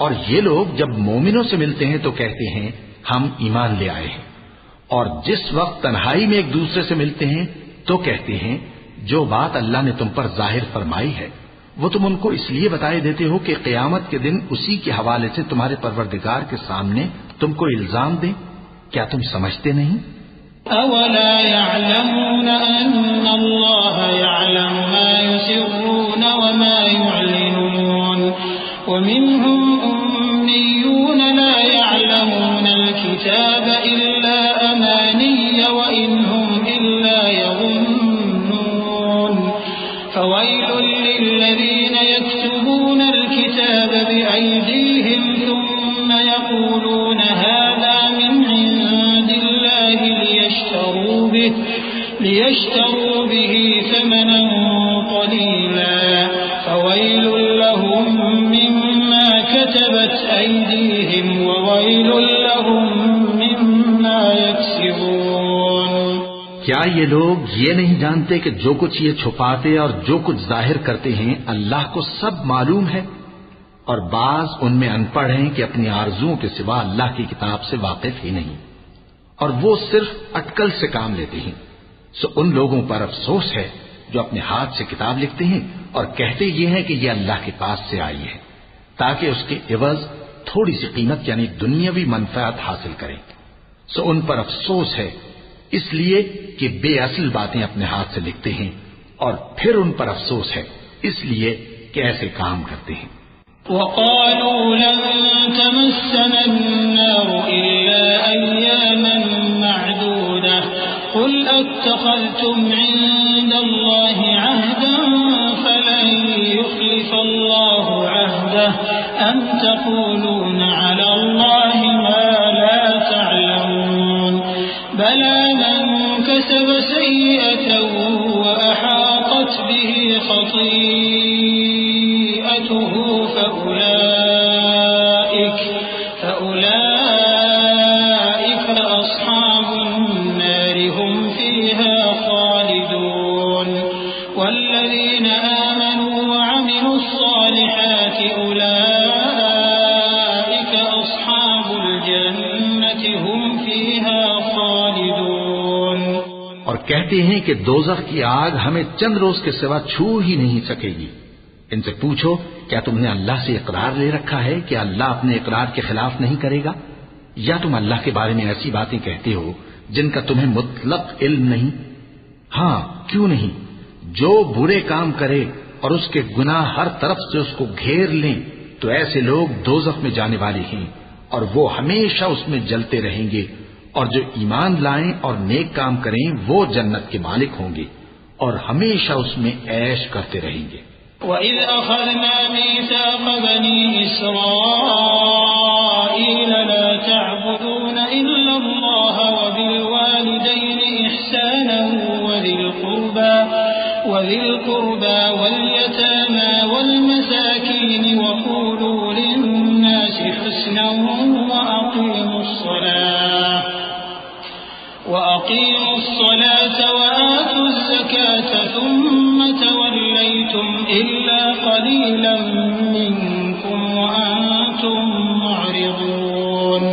اور یہ لوگ جب مومنوں سے ملتے ہیں تو کہتے ہیں ہم ایمان لے آئے ہیں، اور جس وقت تنہائی میں ایک دوسرے سے ملتے ہیں تو کہتے ہیں جو بات اللہ نے تم پر ظاہر فرمائی ہے وہ تم ان کو اس لیے بتائے دیتے ہو کہ قیامت کے دن اسی کے حوالے سے تمہارے پروردگار کے سامنے تم کو الزام دیں۔ کیا تم سمجھتے نہیں؟ أولا يعلمون أن الله يعلم ما يسرون وما يعلنون ومنهم أميون لا يعلمون الكتاب إلا أماني وإن هم إلا يظنون فويل للذين يكتبون الكتاب بأيديهم ثم يقولون هذا من عند الله ليشتروا به ثمنا قليلا فويل لهم مما كتبت أيديهم وويل لهم مما يكسبون۔ کیا یہ لوگ یہ نہیں جانتے کہ جو کچھ یہ چھپاتے اور جو کچھ ظاہر کرتے ہیں اللہ کو سب معلوم ہے؟ اور بعض ان میں ان پڑھ ہیں کہ اپنی آرزوؤں کے سوا اللہ کی کتاب سے واقف ہی نہیں، اور وہ صرف اٹکل سے کام لیتے ہیں۔ سو ان لوگوں پر افسوس ہے جو اپنے ہاتھ سے کتاب لکھتے ہیں اور کہتے یہ ہیں کہ یہ اللہ کے پاس سے آئی ہے تاکہ اس کے عوض تھوڑی سی قیمت یعنی دنیاوی منفعت حاصل کریں۔ سو ان پر افسوس ہے اس لیے کہ بے اصل باتیں اپنے ہاتھ سے لکھتے ہیں، اور پھر ان پر افسوس ہے اس لیے کہ ایسے کام کرتے ہیں۔ وقالوا لن تمسنا النار إلا أياما معدودة قل أتخذتم عند الله عهدا فلن يخلف الله عهده أم تقولون على الله ما لا تعلمون بلى من كسب سيئة وأحاطت به خطيئته فأولئك أصحاب النار هم فيها خالدون والذين آمنوا وعملوا الصالحات أولئك أصحاب الجنة هم فيها خالدون۔ اور کہتے ہیں کہ دوزخ کی آگ ہمیں چند روز کے سوا چھو ہی نہیں سکے گی۔ ان سے پوچھو کیا تم نے اللہ سے اقرار لے رکھا ہے کہ اللہ اپنے اقرار کے خلاف نہیں کرے گا، یا تم اللہ کے بارے میں ایسی باتیں کہتے ہو جن کا تمہیں مطلق علم نہیں؟ ہاں کیوں نہیں، جو برے کام کرے اور اس کے گناہ ہر طرف سے اس کو گھیر لیں تو ایسے لوگ دوزخ میں جانے والے ہیں، اور وہ ہمیشہ اس میں جلتے رہیں گے، اور جو ایمان لائیں اور نیک کام کریں وہ جنت کے مالک ہوں گے اور ہمیشہ اس میں عیش کرتے رہیں گے۔ وَإِذْ أَخَذْنَا مِيثَاقَ بني إسرائيل لا تعبدون إلا الله وبالوالدين إحسانا وذي القربى واليتامى والمساكين وقولوا للناس حسنا وأقيموا الصلاة وآتوا الزكاة ثم توليتم إلا قليلا منكم وأنتم معرضون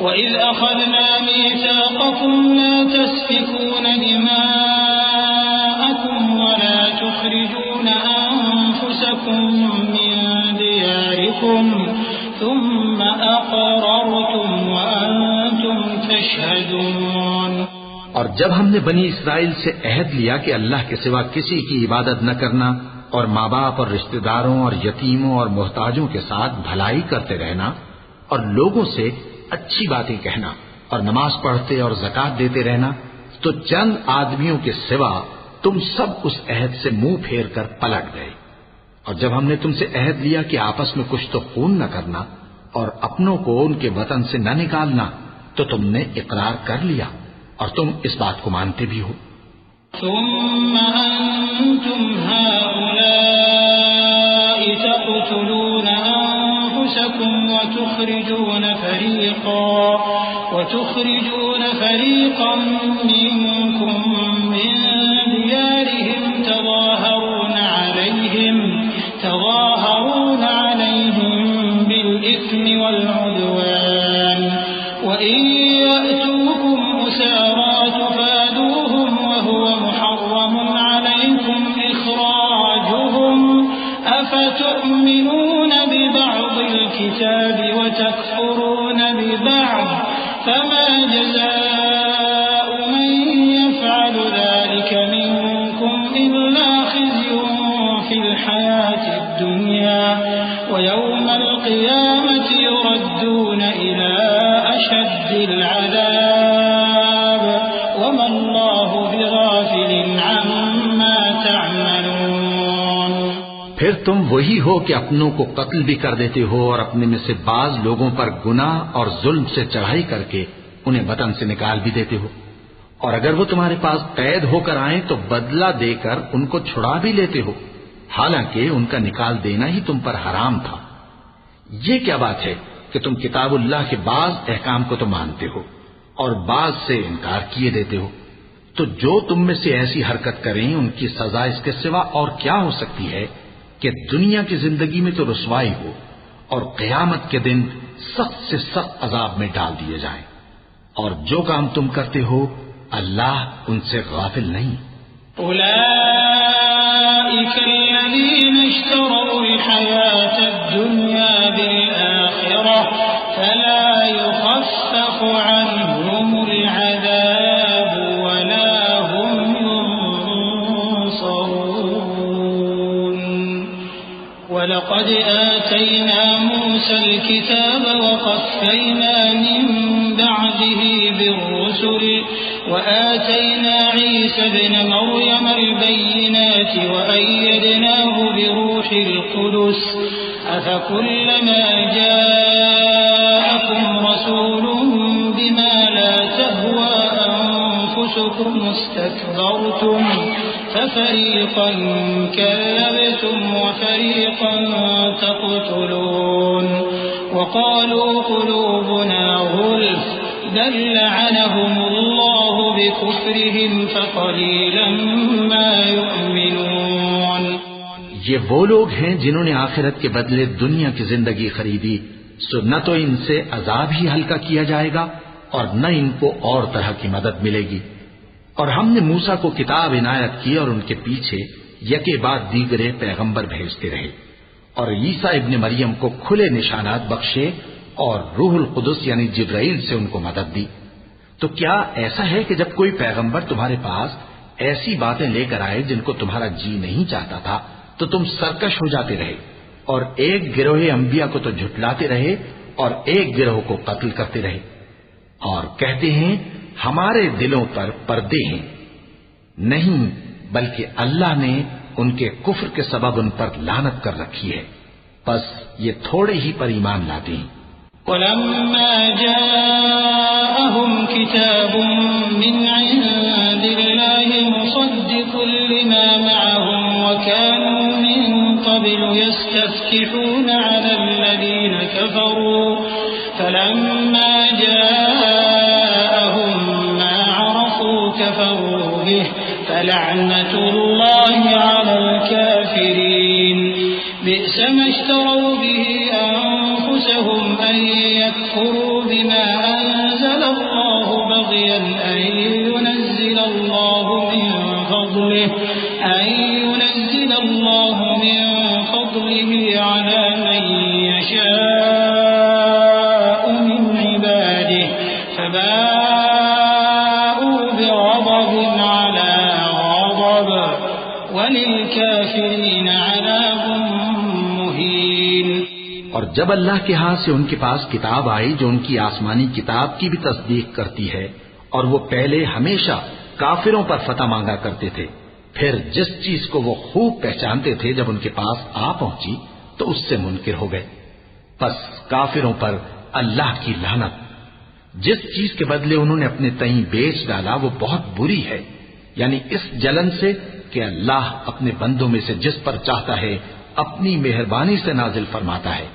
وإذ أخذنا ميثاقكم لا تسفكون دماءكم ولا تخرجون أنفسكم من دياركم ثم أقررتم وأنتم تشهدون۔ اور جب ہم نے بنی اسرائیل سے عہد لیا کہ اللہ کے سوا کسی کی عبادت نہ کرنا اور ماں باپ اور رشتہ داروں اور یتیموں اور محتاجوں کے ساتھ بھلائی کرتے رہنا اور لوگوں سے اچھی باتیں کہنا اور نماز پڑھتے اور زکوٰۃ دیتے رہنا، تو چند آدمیوں کے سوا تم سب اس عہد سے منہ پھیر کر پلٹ گئے۔ اور جب ہم نے تم سے عہد لیا کہ آپس میں کچھ تو خون نہ کرنا اور اپنوں کو ان کے وطن سے نہ نکالنا، تو تم نے اقرار کر لیا اور تم اس بات کو مانتے بھی ہو۔ ثم أنتم هؤلاء تقتلون أنفسكم وتخرجون فريقا منكم من ديارهم تظاهرون عليهم بالإثم والعدوان وإن يأتوكم أسارى تفادوهم وهو محرم عليكم إخراجهم أفتؤمنون ببعض الكتاب وتكفرون ببعض فما جزاء من يفعل ذلك منكم إلا خزي في الحياة الدنيا ويوم القيامة يردون إلى أشد العذاب وما الله بغافل عما تعملون۔ پھر تم وہی ہو کہ اپنوں کو قتل بھی کر دیتے ہو اور اپنے میں سے بعض لوگوں پر گناہ اور ظلم سے چڑھائی کر کے انہیں وطن سے نکال بھی دیتے ہو، اور اگر وہ تمہارے پاس قید ہو کر آئیں تو بدلہ دے کر ان کو چھڑا بھی لیتے ہو، حالانکہ ان کا نکال دینا ہی تم پر حرام تھا۔ یہ کیا بات ہے کہ تم کتاب اللہ کے بعض احکام کو تو مانتے ہو اور بعض سے انکار کیے دیتے ہو؟ تو جو تم میں سے ایسی حرکت کریں ان کی سزا اس کے سوا اور کیا ہو سکتی ہے کہ دنیا کی زندگی میں تو رسوائی ہو اور قیامت کے دن سخت سے سخت عذاب میں ڈال دیے جائیں۔ اور جو کام تم کرتے ہو اللہ ان سے غافل نہیں۔ أولئك الذين اشتروا الحياة الدنيا بالآخرة فلا يخفف عنهم العذاب ولا هم ينصرون۔ ولقد آتينا موسى الكتاب وقفينا من بعده بالرسل وآتينا عيسى ابن مريم البينات وأيدناه بروح القدس أفكلما جاءكم رسول بما لا تهوى أنفسكم استكبرتم ففريقا كذبتم وفريقا تقتلون وقالوا قلوبنا غلف بل لعنهم الله بكفرهم فقليلا ما يؤمنون۔ یہ وہ لوگ ہیں جنہوں نے آخرت کے بدلے دنیا کی زندگی خریدی، سو نہ تو ان سے عذاب ہی ہلکا کیا جائے گا اور نہ ان کو اور طرح کی مدد ملے گی۔ اور ہم نے موسیٰ کو کتاب عنایت کی اور ان کے پیچھے یکے بعد دیگرے پیغمبر بھیجتے رہے، اور عیسیٰ ابن مریم کو کھلے نشانات بخشے اور روح القدس یعنی جبرائیل سے ان کو مدد دی۔ تو کیا ایسا ہے کہ جب کوئی پیغمبر تمہارے پاس ایسی باتیں لے کر آئے جن کو تمہارا جی نہیں چاہتا تھا تو تم سرکش ہو جاتے رہے، اور ایک گروہ انبیاء کو تو جھٹلاتے رہے اور ایک گروہ کو قتل کرتے رہے، اور کہتے ہیں ہمارے دلوں پر پردے ہیں؟ نہیں، بلکہ اللہ نے ان کے کفر کے سبب ان پر لعنت کر رکھی ہے۔ پس یہ تھوڑے ہی پر ایمان لاتے ہیں۔ ولما جاءهم كتاب من عند الله مصدق لما معهم وكانوا من قبل يستفتحون على الذين كفروا فلما جاءهم ما عرفوا كفروا به فلعنة الله على الكافرين بئس ما اشتروا به أنفسهم أن يكفروا بما أنزل الله بغيا أن ينزل الله من فضله على من يشاء من عباده فباءوا بغضب على غضب وللكافرين عذاب مهين۔ اور جب اللہ کے ہاں سے ان کے پاس کتاب آئی جو ان کی آسمانی کتاب کی بھی تصدیق کرتی ہے، اور وہ پہلے ہمیشہ کافروں پر فتح مانگا کرتے تھے، پھر جس چیز کو وہ خوب پہچانتے تھے جب ان کے پاس آ پہنچی تو اس سے منکر ہو گئے۔ پس کافروں پر اللہ کی لعنت۔ جس چیز کے بدلے انہوں نے اپنے تئیں بیچ ڈالا وہ بہت بری ہے، یعنی اس جلن سے کہ اللہ اپنے بندوں میں سے جس پر چاہتا ہے اپنی مہربانی سے نازل فرماتا ہے۔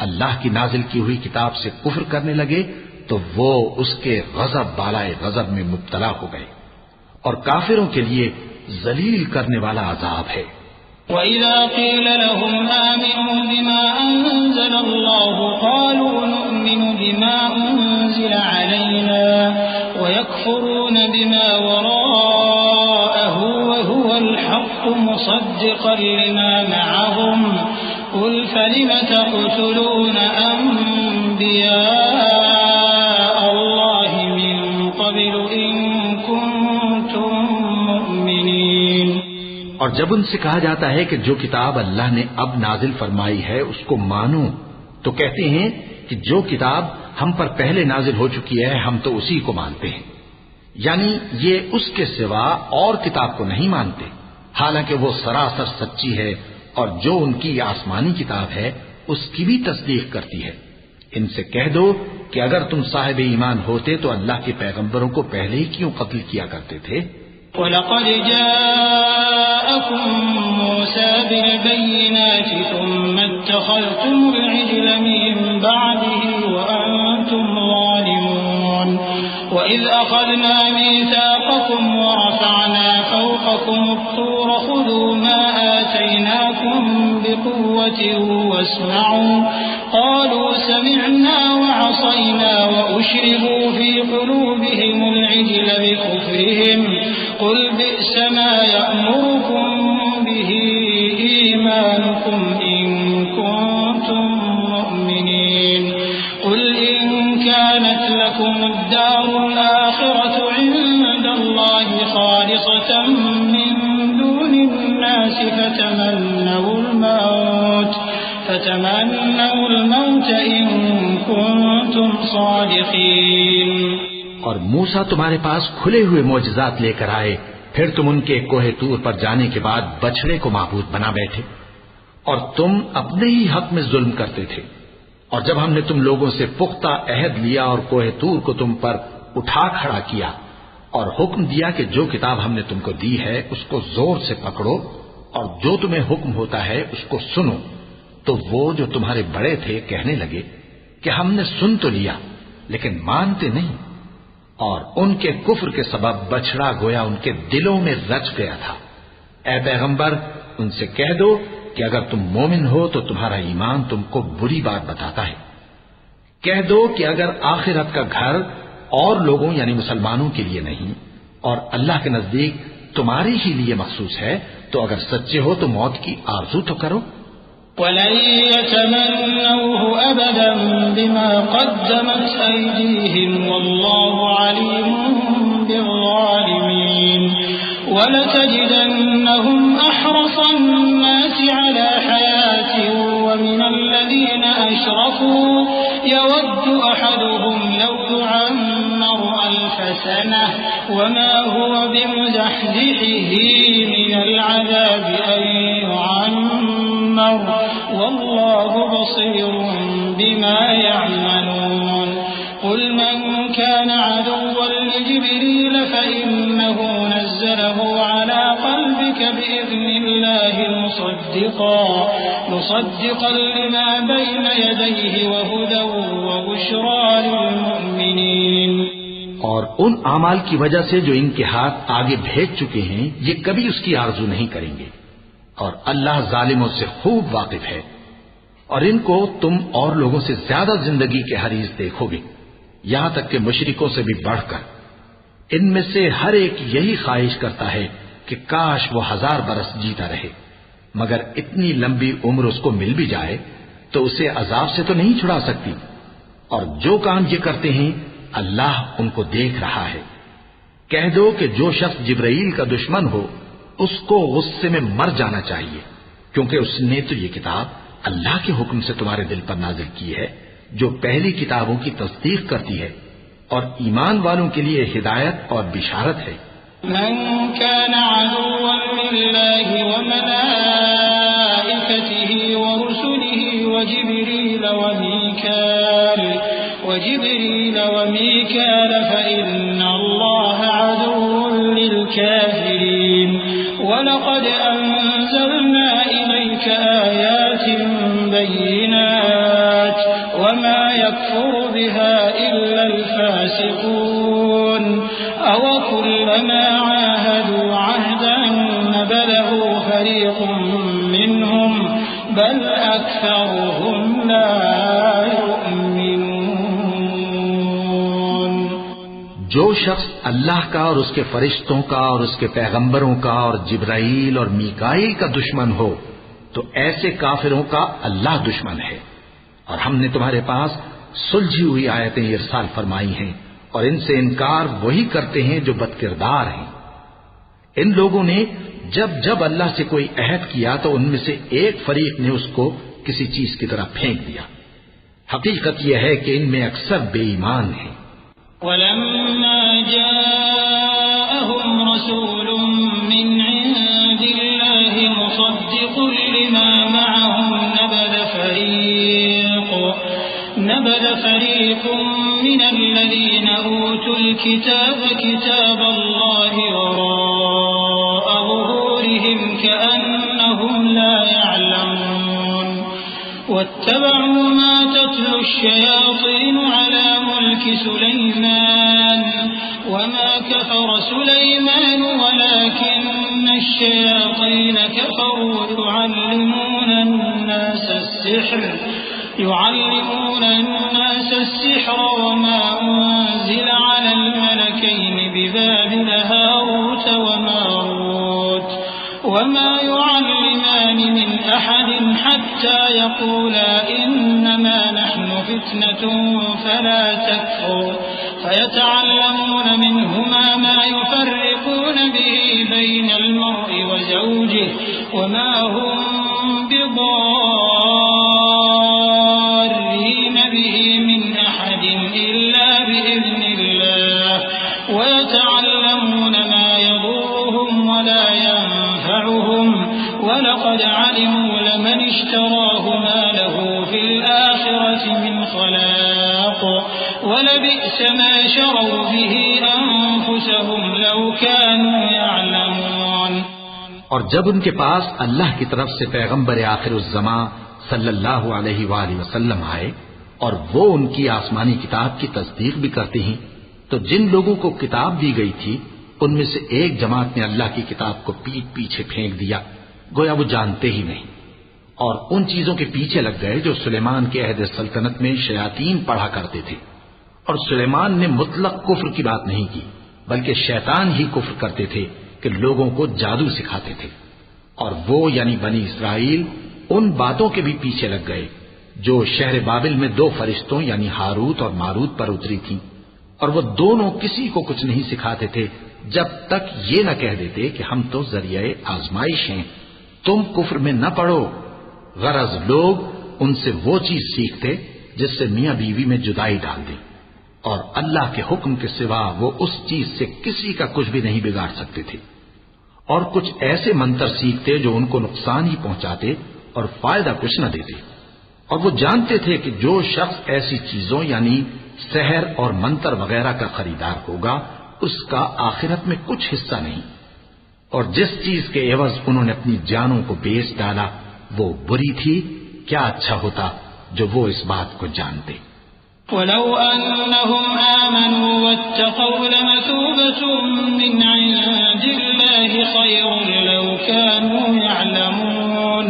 اللہ کی نازل کی ہوئی کتاب سے کفر کرنے لگے تو وہ اس کے غضب بالائے غضب میں مبتلا ہو گئے، اور کافروں کے لیے ذلیل کرنے والا عذاب ہے۔ وَإِذَا قِيلَ لَهُمْ آمِنُوا بِمَا أَنزَلَ اللَّهُ قَالُوا نُؤْمِنُ بِمَا أُنزِلَ عَلَيْنَا وَيَكْفُرُونَ بِمَا وَرَاءَهُ وَهُوَ الْحَقُّ مُصَدِّقًا لِمَا مَعَهُمْ قُلْ فَلِمَ تَقْتُلُونَ أَنبِيَاءَ اللَّهِ مِن قَبْلُ إِن كُنتُم مُّؤْمِنِينَ۔ اور جب ان سے کہا جاتا ہے کہ جو کتاب اللہ نے اب نازل فرمائی ہے اس کو مانو تو کہتے ہیں کہ جو کتاب ہم پر پہلے نازل ہو چکی ہے ہم تو اسی کو مانتے ہیں، یعنی یہ اس کے سوا اور کتاب کو نہیں مانتے، حالانکہ وہ سراسر سچی ہے اور جو ان کی آسمانی کتاب ہے اس کی بھی تصدیق کرتی ہے۔ ان سے کہہ دو کہ اگر تم صاحب ایمان ہوتے تو اللہ کے پیغمبروں کو پہلے ہی کیوں قتل کیا کرتے تھے؟ وَلَقَدْ جَاءَكُم مُوسَىٰ بِالْبَيِّنَاتِ ثُمَّ اتَّخَذْتُمُ الْعِجْلَ مِن بَعْدِهِ وَأَنتُمْ ظَالِمُونَ وَإِذْ أَخَذْنَا مِيثَاقَكُمْ وَرَفَعْنَا فَوْقَكُمُ الطُّورَ خُذُوا مَا آتَيْنَاكُمْ بِقُوَّةٍ وَاسْمَعُوا قَالُوا سَمِعْنَا وَعَصَيْنَا وَأُشْرِبُوا فِي قُلُوبِهِمُ الْعِجْلَ بِكُفْرِهِمْ قُلْ بِئْسَ مَا يَأْمُرُكُمْ بِهِ إِيمَانُكُمْ إِن كُنتُم مُّؤْمِنِينَ قُلْ إِن كَانَتْ لَكُمُ الدَّارُ الْآخِرَةُ عِندَ اللَّهِ خَالِصَةً مِّن دُونِ النَّاسِ فتمنوا الموت إن كنتم صادقين۔ اور موسیٰ تمہارے پاس کھلے ہوئے معجزات لے کر آئے، پھر تم ان کے کوہ طور پر جانے کے بعد بچڑے کو معبود بنا بیٹھے، اور تم اپنے ہی حق میں ظلم کرتے تھے۔ اور جب ہم نے تم لوگوں سے پختہ عہد لیا اور کوہ طور کو تم پر اٹھا کھڑا کیا اور حکم دیا کہ جو کتاب ہم نے تم کو دی ہے اس کو زور سے پکڑو اور جو تمہیں حکم ہوتا ہے اس کو سنو، تو وہ جو تمہارے بڑے تھے کہنے لگے کہ ہم نے سن تو لیا لیکن مانتے نہیں، اور ان کے کفر کے سبب بچڑا گویا ان کے دلوں میں رچ گیا تھا۔ اے پیغمبر ان سے کہہ دو کہ اگر تم مومن ہو تو تمہارا ایمان تم کو بری بات بتاتا ہے۔ کہہ دو کہ اگر آخرت کا گھر اور لوگوں یعنی مسلمانوں کے لیے نہیں اور اللہ کے نزدیک تمہارے ہی لیے مخصوص ہے تو اگر سچے ہو تو موت کی آرزو تو کرو۔ وَلَن يَتَمَنَّوْهُ أَبَدًا بِمَا قَدَّمَتْ أَيْدِيهِمْ وَاللَّهُ عَلِيمٌ بِالظَّالِمِينَ وَلَتَجِدَنَّهُمْ أَحْرَصَ النَّاسِ عَلَى حَيَاةٍ وَمِنَ الَّذِينَ أَشْرَكُوا يَوَدُّ أَحَدُهُمْ لَوْ يُعَمَّرُ أَلْفَ سَنَةٍ وَمَا هُوَ بِمُزَحْزِحِهِ مِنَ الْعَذَابِ أَن يُعَمَّرَ والله بصير بما يعملون قل من كان عدوا لجبريل فإنه نزله على قلبك بإذن الله مصدقا لما بين يديه وهدى وبشرى للمؤمنين. اور ان اعمال کی وجہ سے جو ان کے ہاتھ آگے بھیج چکے ہیں یہ کبھی اس کی آرزو نہیں کریں گے، اور اللہ ظالموں سے خوب واقف ہے. اور ان کو تم اور لوگوں سے زیادہ زندگی کے حریص دیکھو گے، یہاں تک کہ مشرکوں سے بھی بڑھ کر. ان میں سے ہر ایک یہی خواہش کرتا ہے کہ کاش وہ 1000 برس جیتا رہے، مگر اتنی لمبی عمر اس کو مل بھی جائے تو اسے عذاب سے تو نہیں چھڑا سکتی. اور جو کام یہ کرتے ہیں اللہ ان کو دیکھ رہا ہے. کہہ دو کہ جو شخص جبرائیل کا دشمن ہو اس کو غصے میں مر جانا چاہیے، کیونکہ اس نے تو یہ کتاب اللہ کے حکم سے تمہارے دل پر نازل کی ہے جو پہلی کتابوں کی تصدیق کرتی ہے، اور ایمان والوں کے لیے ہدایت اور بشارت ہے. من كان عدوا لله وملائكته ورسله وجبريل وميكال فإن الله عدو للكافرين. ولقد أنزلنا إليك آيات بينات وما يكفر بها إلا الفاسقون. أوكلما عاهدوا عهدا نبذه فريق منهم بل أكثرهم لا يؤمنون. جو شخص اللہ کا اور اس کے فرشتوں کا اور اس کے پیغمبروں کا اور جبرائیل اور میکائیل کا دشمن ہو تو ایسے کافروں کا اللہ دشمن ہے. اور ہم نے تمہارے پاس سلجھی ہوئی آیتیں ارسال فرمائی ہیں، اور ان سے انکار وہی کرتے ہیں جو بدکردار ہیں. ان لوگوں نے جب جب اللہ سے کوئی عہد کیا تو ان میں سے ایک فریق نے اس کو کسی چیز کی طرح پھینک دیا. حقیقت یہ ہے کہ ان میں اکثر بے ایمان ہیں. ولما جاءهم رسول من عند الله مصدق لما معهم نبذ فريق من الذين أوتوا الكتاب كتاب الله وراء ظهورهم كأنهم لا يعلمون. واتبعوا ما تتلو الشياطين على ملك سليمان وما كفر سليمان ولكن الشياطين كفروا يعلمون الناس السحر وما أنزل على الملكين ببابل هاروت وماروت وما يعلمان من أحد حتى يقولا إنما نحن فتنة فلا تكفر فيتعلمون منهما ما يفرقون به بين المرء وزوجه وما هم بضارين به من أحد إلا بإذن الله ويتعلمون ما يضرهم ولا ينفعهم ولقد علموا لمن اشتراه ما له في الآخرة من خلاق ولبئس ما شروا به أنفسهم لو كانوا يعلمون. اور جب ان کے پاس اللہ کی طرف سے پیغمبر آخر الزمان صلی اللہ علیہ وآلہ وسلم آئے اور وہ ان کی آسمانی کتاب کی تصدیق بھی کرتے ہیں تو جن لوگوں کو کتاب دی گئی تھی ان میں سے ایک جماعت نے اللہ کی کتاب کو پیٹ پیچھے پھینک دیا گویا وہ جانتے ہی نہیں، اور ان چیزوں کے پیچھے لگ گئے جو سلیمان کے عہد سلطنت میں شیاطین پڑھا کرتے تھے. اور سلیمان نے مطلق کفر کی بات نہیں کی بلکہ شیطان ہی کفر کرتے تھے کہ لوگوں کو جادو سکھاتے تھے. اور وہ یعنی بنی اسرائیل ان باتوں کے بھی پیچھے لگ گئے جو شہر بابل میں 2 فرشتوں یعنی ہاروت اور ماروت پر اتری تھیں، اور وہ دونوں کسی کو کچھ نہیں سکھاتے تھے جب تک یہ نہ کہہ دیتے کہ ہم تو ذریعہ آزمائش ہیں، تم کفر میں نہ پڑو. غرض لوگ ان سے وہ چیز سیکھتے جس سے میاں بیوی میں جدائی ڈال دے، اور اللہ کے حکم کے سوا وہ اس چیز سے کسی کا کچھ بھی نہیں بگاڑ سکتے تھے. اور کچھ ایسے منتر سیکھتے جو ان کو نقصان ہی پہنچاتے اور فائدہ کچھ نہ دیتے، اور وہ جانتے تھے کہ جو شخص ایسی چیزوں یعنی سحر اور منتر وغیرہ کا خریدار ہوگا اس کا آخرت میں کچھ حصہ نہیں، اور جس چیز کے عوض انہوں نے اپنی جانوں کو بیچ ڈالا وہ بری تھی، کیا اچھا ہوتا جو وہ اس بات کو جانتے۔ وَلَوْ أَنَّهُمْ آمَنُوا وَاتَّقَوْا لَمَثُوبَةٌ مِّنْ عِندِ اللَّهِ خَيْرٌ لَوْ كَانُوا يَعْلَمُونَ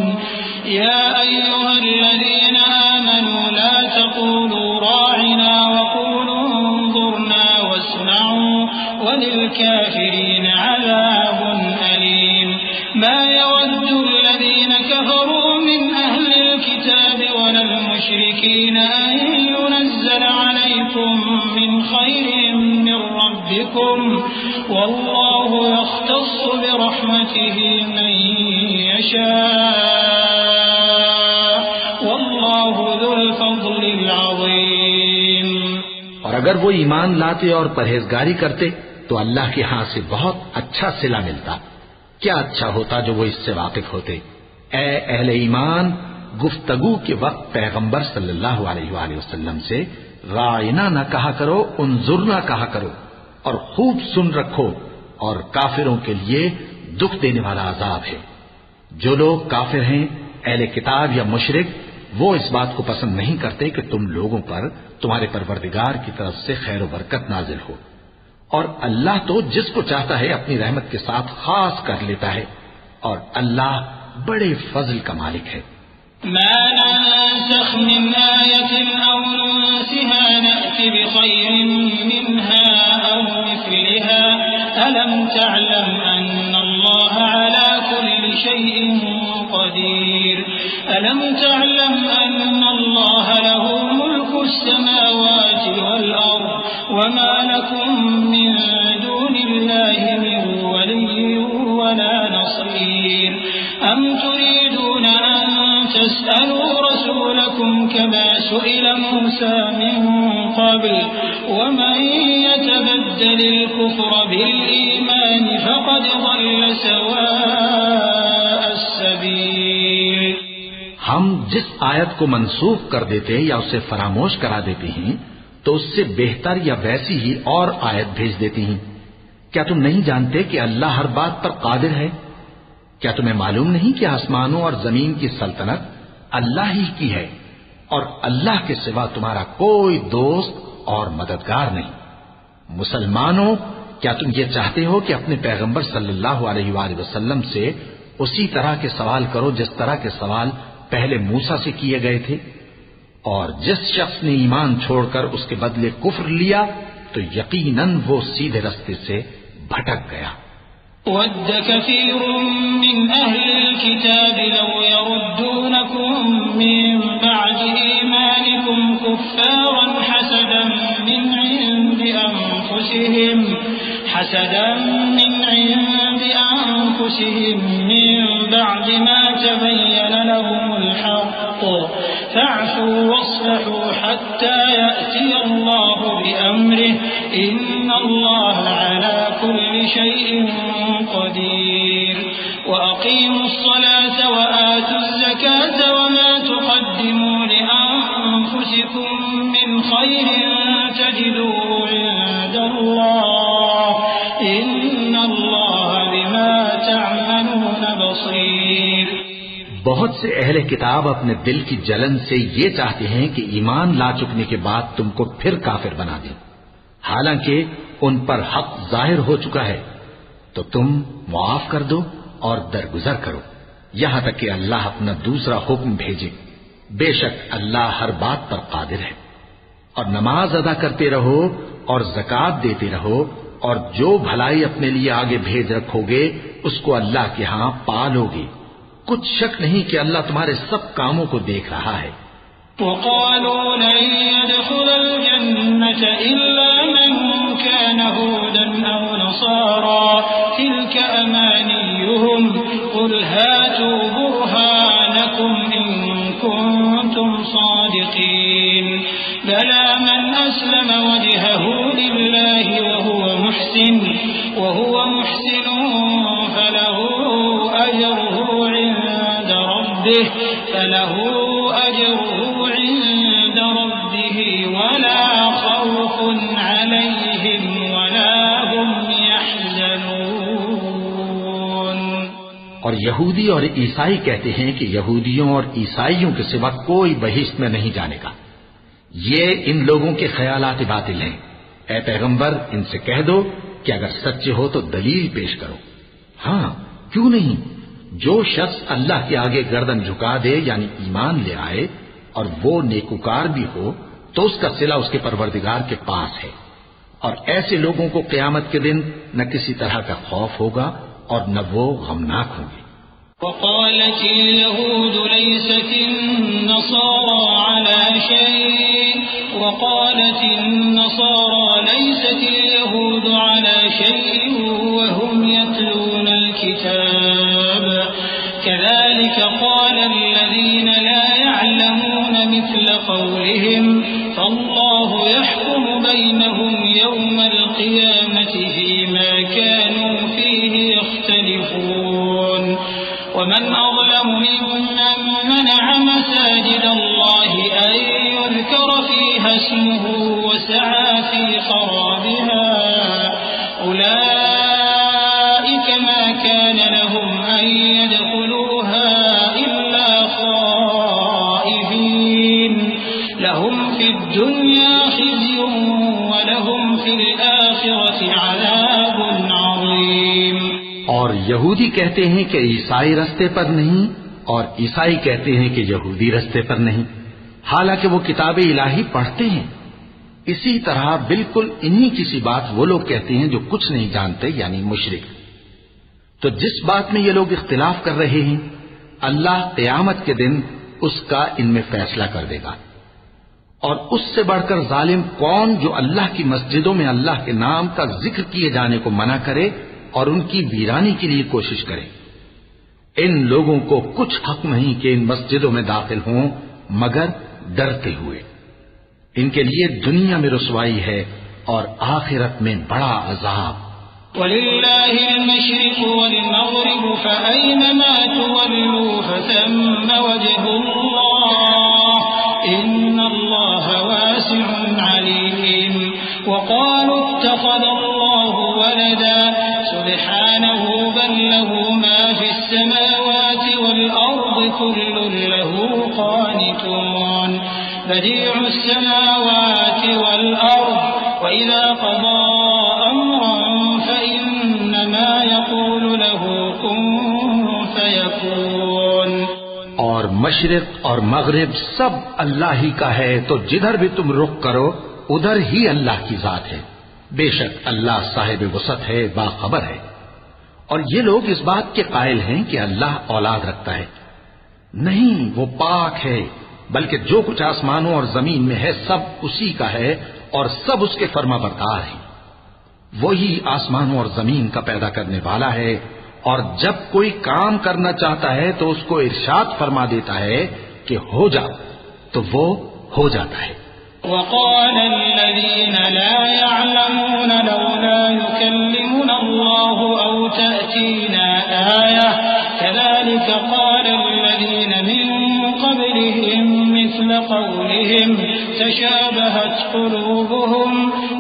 يَا أَيُّهَا الَّذِينَ آمَنُوا لَا تَقُولُوا رَاعِنَا وَقُولُوا انظُرْنَا وَاسْمَعُوا وَلِلْكَافِرِينَ عَذَابٌ أَلِيمٌ مَا يَوَدُّ الَّذِينَ كَفَرُوا مِنْ أَهْلِ الْكِتَابِ وَلَا الْمُشْرِكِينَ أَن يُنَزَّلَ عَلَيْكُم مِّنْ خَيْرٍ مِّن رَّبِّكُمْ وَاللَّهُ يَخْتَصُّ بِرَحْمَتِهِ مَن يَشَاءُ وَاللَّهُ ذُو الْفَضْلِ الْعَظِيمِ۔ اور اگر وہ ایمان لاتے اور پرہیزگاری کرتے تو اللہ کے ہاں سے بہت اچھا صلہ ملتا، کیا اچھا ہوتا جو وہ اس سے واقف ہوتے۔ اے اہل ایمان، گفتگو کے وقت پیغمبر صلی اللہ علیہ وآلہ وسلم سے رائنا نہ کہا کرو، انظرنا کہا کرو، اور خوب سن رکھو، اور کافروں کے لیے دکھ دینے والا عذاب ہے۔ جو لوگ کافر ہیں، اہل کتاب یا مشرک، وہ اس بات کو پسند نہیں کرتے کہ تم لوگوں پر تمہارے پروردگار کی طرف سے خیر و برکت نازل ہو، اور اللہ تو جس کو چاہتا ہے اپني رحمت کے ساتھ خاص کر لیتا ہے، اور اللہ بڑے فضل کا مالک ہے۔ ما ننسخ من آية أو ننسها نأت بخير منها أو مثلها ألم تعلم أن الله على كل شيء قدير ألم تعلم أن الله له ملك السماوات والأرض وما لكم من دون الله من ولي ولا نصير أم تريدون أن تسألوا رسولكم كما سئل موسى من قبل ومن يتبدل الكفر بالإيمان فقد ضل سواء السبيل۔ ہم جس آیت کو منسوخ کر دیتے یا اسے فراموش کرا دیتے ہیں تو اس سے بہتر یا ویسی ہی اور آیت بھیج دیتی ہیں۔ کیا تم نہیں جانتے کہ اللہ ہر بات پر قادر ہے؟ کیا تمہیں معلوم نہیں کہ آسمانوں اور زمین کی سلطنت اللہ ہی کی ہے، اور اللہ کے سوا تمہارا کوئی دوست اور مددگار نہیں؟ مسلمانوں، کیا تم یہ چاہتے ہو کہ اپنے پیغمبر صلی اللہ علیہ وآلہ وسلم سے اسی طرح کے سوال کرو جس طرح کے سوال پہلے موسیٰ سے کیے گئے تھے؟ اور جس شخص نے ایمان چھوڑ کر اس کے بدلے کفر لیا تو یقیناً وہ سیدھے رستے سے بھٹک گیا۔ وَدَّ كَثِيرٌ مِّنْ أَهْلِ الْكِتَابِ لَوْ يَرُدُّونَكُم مِّن بَعْدِ إِيمَانِكُمْ كُفَّارًا حَسَدًا مِّنْ عِندِ أَنفُسِهِم مِّن بَعْدِ مَا تَبَيَّنَ لَهُمُ الْحَقُّ فَاعْفُوا وَاصْفَحُوا حَتَّى يَأْتِيَ اللَّهُ بِأَمْرِهِ إِنَّ اللَّهَ عَلَى كُلِّ شَيْءٍ قدير وأقيموا الصلاة وآتوا الزكاة وما تقدموا لأنفسكم من خير تجدوه عند الله إن الله بما تعملون بصير۔ بہت سے اہل کتاب اپنے دل کی جلن سے یہ چاہتے ہیں کہ ایمان لا چکنے کے بعد تم کو پھر کافر بنا دیں، حالانکہ ان پر حق ظاہر ہو چکا ہے، تو تم معاف کر دو اور درگزر کرو یہاں تک کہ اللہ اپنا دوسرا حکم بھیجے۔ بے شک اللہ ہر بات پر قادر ہے۔ اور نماز ادا کرتے رہو اور زکوٰۃ دیتے رہو، اور جو بھلائی اپنے لیے آگے بھیج رکھو گے اس کو اللہ کے ہاں پالو گے۔ کچھ شک نہیں کہ اللہ تمہارے سب کاموں کو دیکھ رہا ہے۔ وقالوا لن يدخل الجنة إلا من كان هودا أو نصارى تلك أمانيهم قل هاتوا برهانكم إن كنتم صادقين بلى من أسلم وجهه لله وهو محسن فله أجره عند ربه فله أجره عند ربه ولا خوف عليهم ولا هم يحزنون. اور یہودی اور عیسائی کہتے ہیں کہ یہودیوں اور عیسائیوں کے سوا کوئی بہشت میں نہیں جانے گا. یہ ان لوگوں کے خیالات باطل ہیں. اے پیغمبر ان سے کہہ دو کہ اگر سچے ہو تو دلیل پیش کرو. ہاں کیوں نہیں، جو شخص اللہ کے آگے گردن جھکا دے یعنی ایمان لے آئے اور وہ نیکوکار بھی ہو تو اس کا صلہ اس کے پروردگار کے پاس ہے. اور ایسے لوگوں کو قیامت کے دن نہ کسی طرح کا خوف ہوگا اور نہ وہ غمناک ہوں گے. وقالت اليهود ليست النصارى على شيء وقالت النصارى ليست اليهود على شيء وهم يتلون الكتاب كذلك قال الذين لا يعلمون مثل قولهم فالله يحكم بينهم يوم القيامة فيما كانوا فيه يختلفون. ومن أظلم ممن منع مساجد الله أن يذكر فيها اسمه وسعى في خرابها أولئك ما كان لهم أن يدخلوها إلا خائفين لهم في الدنيا خزي ولهم في الآخرة عذاب عظيم. اور یہودی کہتے ہیں کہ عیسائی رستے پر نہیں اور عیسائی کہتے ہیں کہ یہودی رستے پر نہیں، حالانکہ وہ کتاب الہی پڑھتے ہیں. اسی طرح بالکل انہی کسی بات وہ لوگ کہتے ہیں جو کچھ نہیں جانتے یعنی مشرک. تو جس بات میں یہ لوگ اختلاف کر رہے ہیں اللہ قیامت کے دن اس کا ان میں فیصلہ کر دے گا. اور اس سے بڑھ کر ظالم کون جو اللہ کی مسجدوں میں اللہ کے نام کا ذکر کیے جانے کو منع کرے اور ان کی ویرانی کے لیے کوشش کرے. ان لوگوں کو کچھ حق نہیں کہ ان مسجدوں میں داخل ہوں مگر ڈرتے ہوئے. ان کے لیے دنیا میں رسوائی ہے اور آخرت میں بڑا عذاب. وَلِلَّهِ الْمَشْرِقُ وَالْمَغْرِبُ فَأَيْنَمَا تُوَلُّوا فَثَمَّ وَجْهُ اللَّهِ إِنَّ اللَّهَ وَاسِعٌ عَلِيمٌ. وَقَالُوا اتَّخَذَ اللَّهُ وَلَدًا سُبْحَانَهُ بَل لَّهُ مَا فِي السَّمَاوَاتِ وَالْأَرْضِ كُلٌّ لَّهُ قَانِتُونَ. بديع السماوات والأرض وإذا قضى أمرا فإنما يقول له كن فيكون. اور مشرق اور مغرب سب اللہ ہی کا ہے تو جدھر بھی تم رخ کرو ادھر ہی اللہ کی ذات ہے. بے شک اللہ صاحب وسعت ہے، باخبر ہے. اور یہ لوگ اس بات کے قائل ہیں کہ اللہ اولاد رکھتا ہے. نہیں، وہ پاک ہے، بلکہ جو کچھ آسمانوں اور زمین میں ہے سب اسی کا ہے اور سب اس کے فرما بردار ہیں. وہی آسمانوں اور زمین کا پیدا کرنے والا ہے اور جب کوئی کام کرنا چاہتا ہے تو اس کو ارشاد فرما دیتا ہے کہ ہو جا تو وہ ہو جاتا ہے. وقال الذين لا يعلمون لولا يكلمنا الله أو تأتينا آية كذلك قال الذين من قبلهم مثل قولهم تشابهت قلوبهم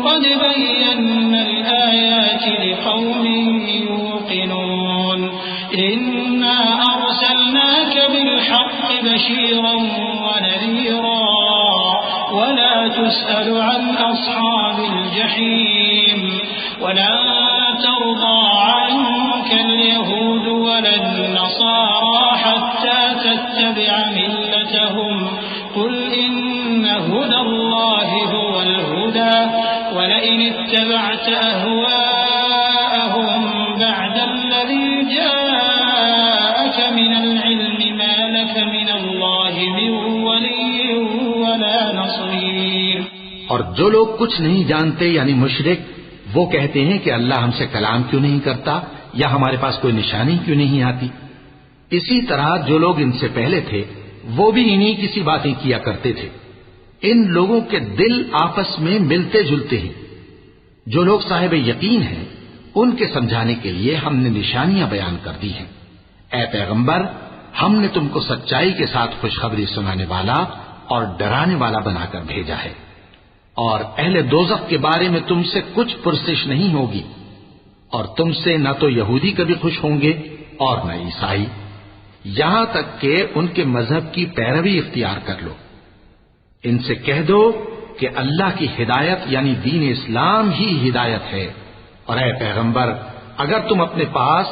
قد بينا الآيات لقوم يوقنون. إنا أرسلناك بالحق بشيرا ونذيرا ولا تسأل عن أصحاب الجحيم. ولن ترضى عنك اليهود ولا النصارى حتى تتبع ملتهم قل إن هدى الله هو الهدى ولئن اتبعت أهواءهم بعد الذي جاءك من العلم ما لك من الله من ولي ولا نصير. اور جو لوگ کچھ نہیں جانتے یعنی مشرک وہ کہتے ہیں کہ اللہ ہم سے کلام کیوں نہیں کرتا یا ہمارے پاس کوئی نشانی کیوں نہیں آتی. اسی طرح جو لوگ ان سے پہلے تھے وہ بھی انہی کسی باتیں کیا کرتے تھے. ان لوگوں کے دل آپس میں ملتے جلتے ہیں. جو لوگ صاحب یقین ہیں ان کے سمجھانے کے لیے ہم نے نشانیاں بیان کر دی ہیں. اے پیغمبر ہم نے تم کو سچائی کے ساتھ خوشخبری سنانے والا اور ڈرانے والا بنا کر بھیجا ہے، اور اہل دوزخ کے بارے میں تم سے کچھ پرسش نہیں ہوگی، اور تم سے نہ تو یہودی کبھی خوش ہوں گے اور نہ عیسائی، یہاں تک کہ ان کے مذہب کی پیروی اختیار کر لو۔ ان سے کہہ دو کہ اللہ کی ہدایت یعنی دین اسلام ہی ہدایت ہے، اور اے پیغمبر اگر تم اپنے پاس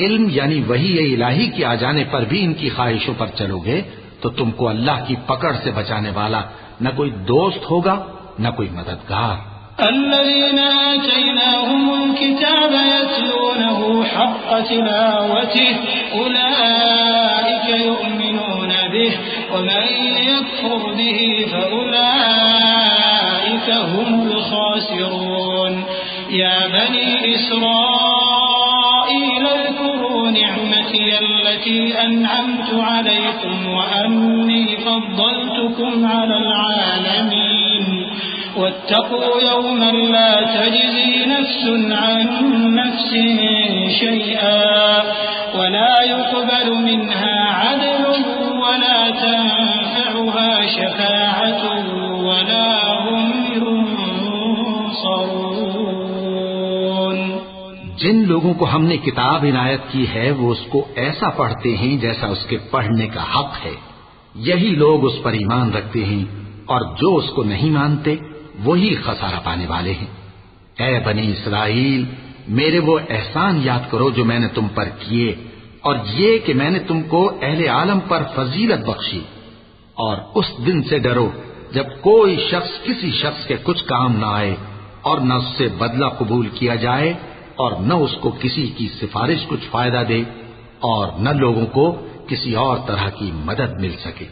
علم یعنی وحی الہی کے آ جانے پر بھی ان کی خواہشوں پر چلو گے تو تم کو اللہ کی پکڑ سے بچانے والا نہ کوئی دوست ہوگا نہ کوئی مددگار۔ الذين آتيناهم الكتاب يتلونه حق تلاوته أولئك يؤمنون به ومن يكفر به فأولئك هم الخاسرون يا بني إسرائيل اذكروا نعمتي التي أنعمت عليكم وأني فضلتكم على العالمين واتقوا يوما لا تجزي نفس عن نفس شيئا ولا يقبل منها عدل ولا تنفعها شفاعة ولا هم ينصرون۔ جن لوگوں کو ہم نے کتاب عنایت کی ہے وہ اس کو ایسا پڑھتے ہیں جیسا اس کے پڑھنے کا حق ہے، یہی لوگ اس پر ایمان رکھتے ہیں، اور جو اس کو نہیں مانتے وہی خسارہ پانے والے ہیں۔ اے بنی اسرائیل میرے وہ احسان یاد کرو جو میں نے تم پر کیے، اور یہ کہ میں نے تم کو اہل عالم پر فضیلت بخشی، اور اس دن سے ڈرو جب کوئی شخص کسی شخص کے کچھ کام نہ آئے اور نہ اس سے بدلہ قبول کیا جائے اور نہ اس کو کسی کی سفارش کچھ فائدہ دے اور نہ لوگوں کو کسی اور طرح کی مدد مل سکے۔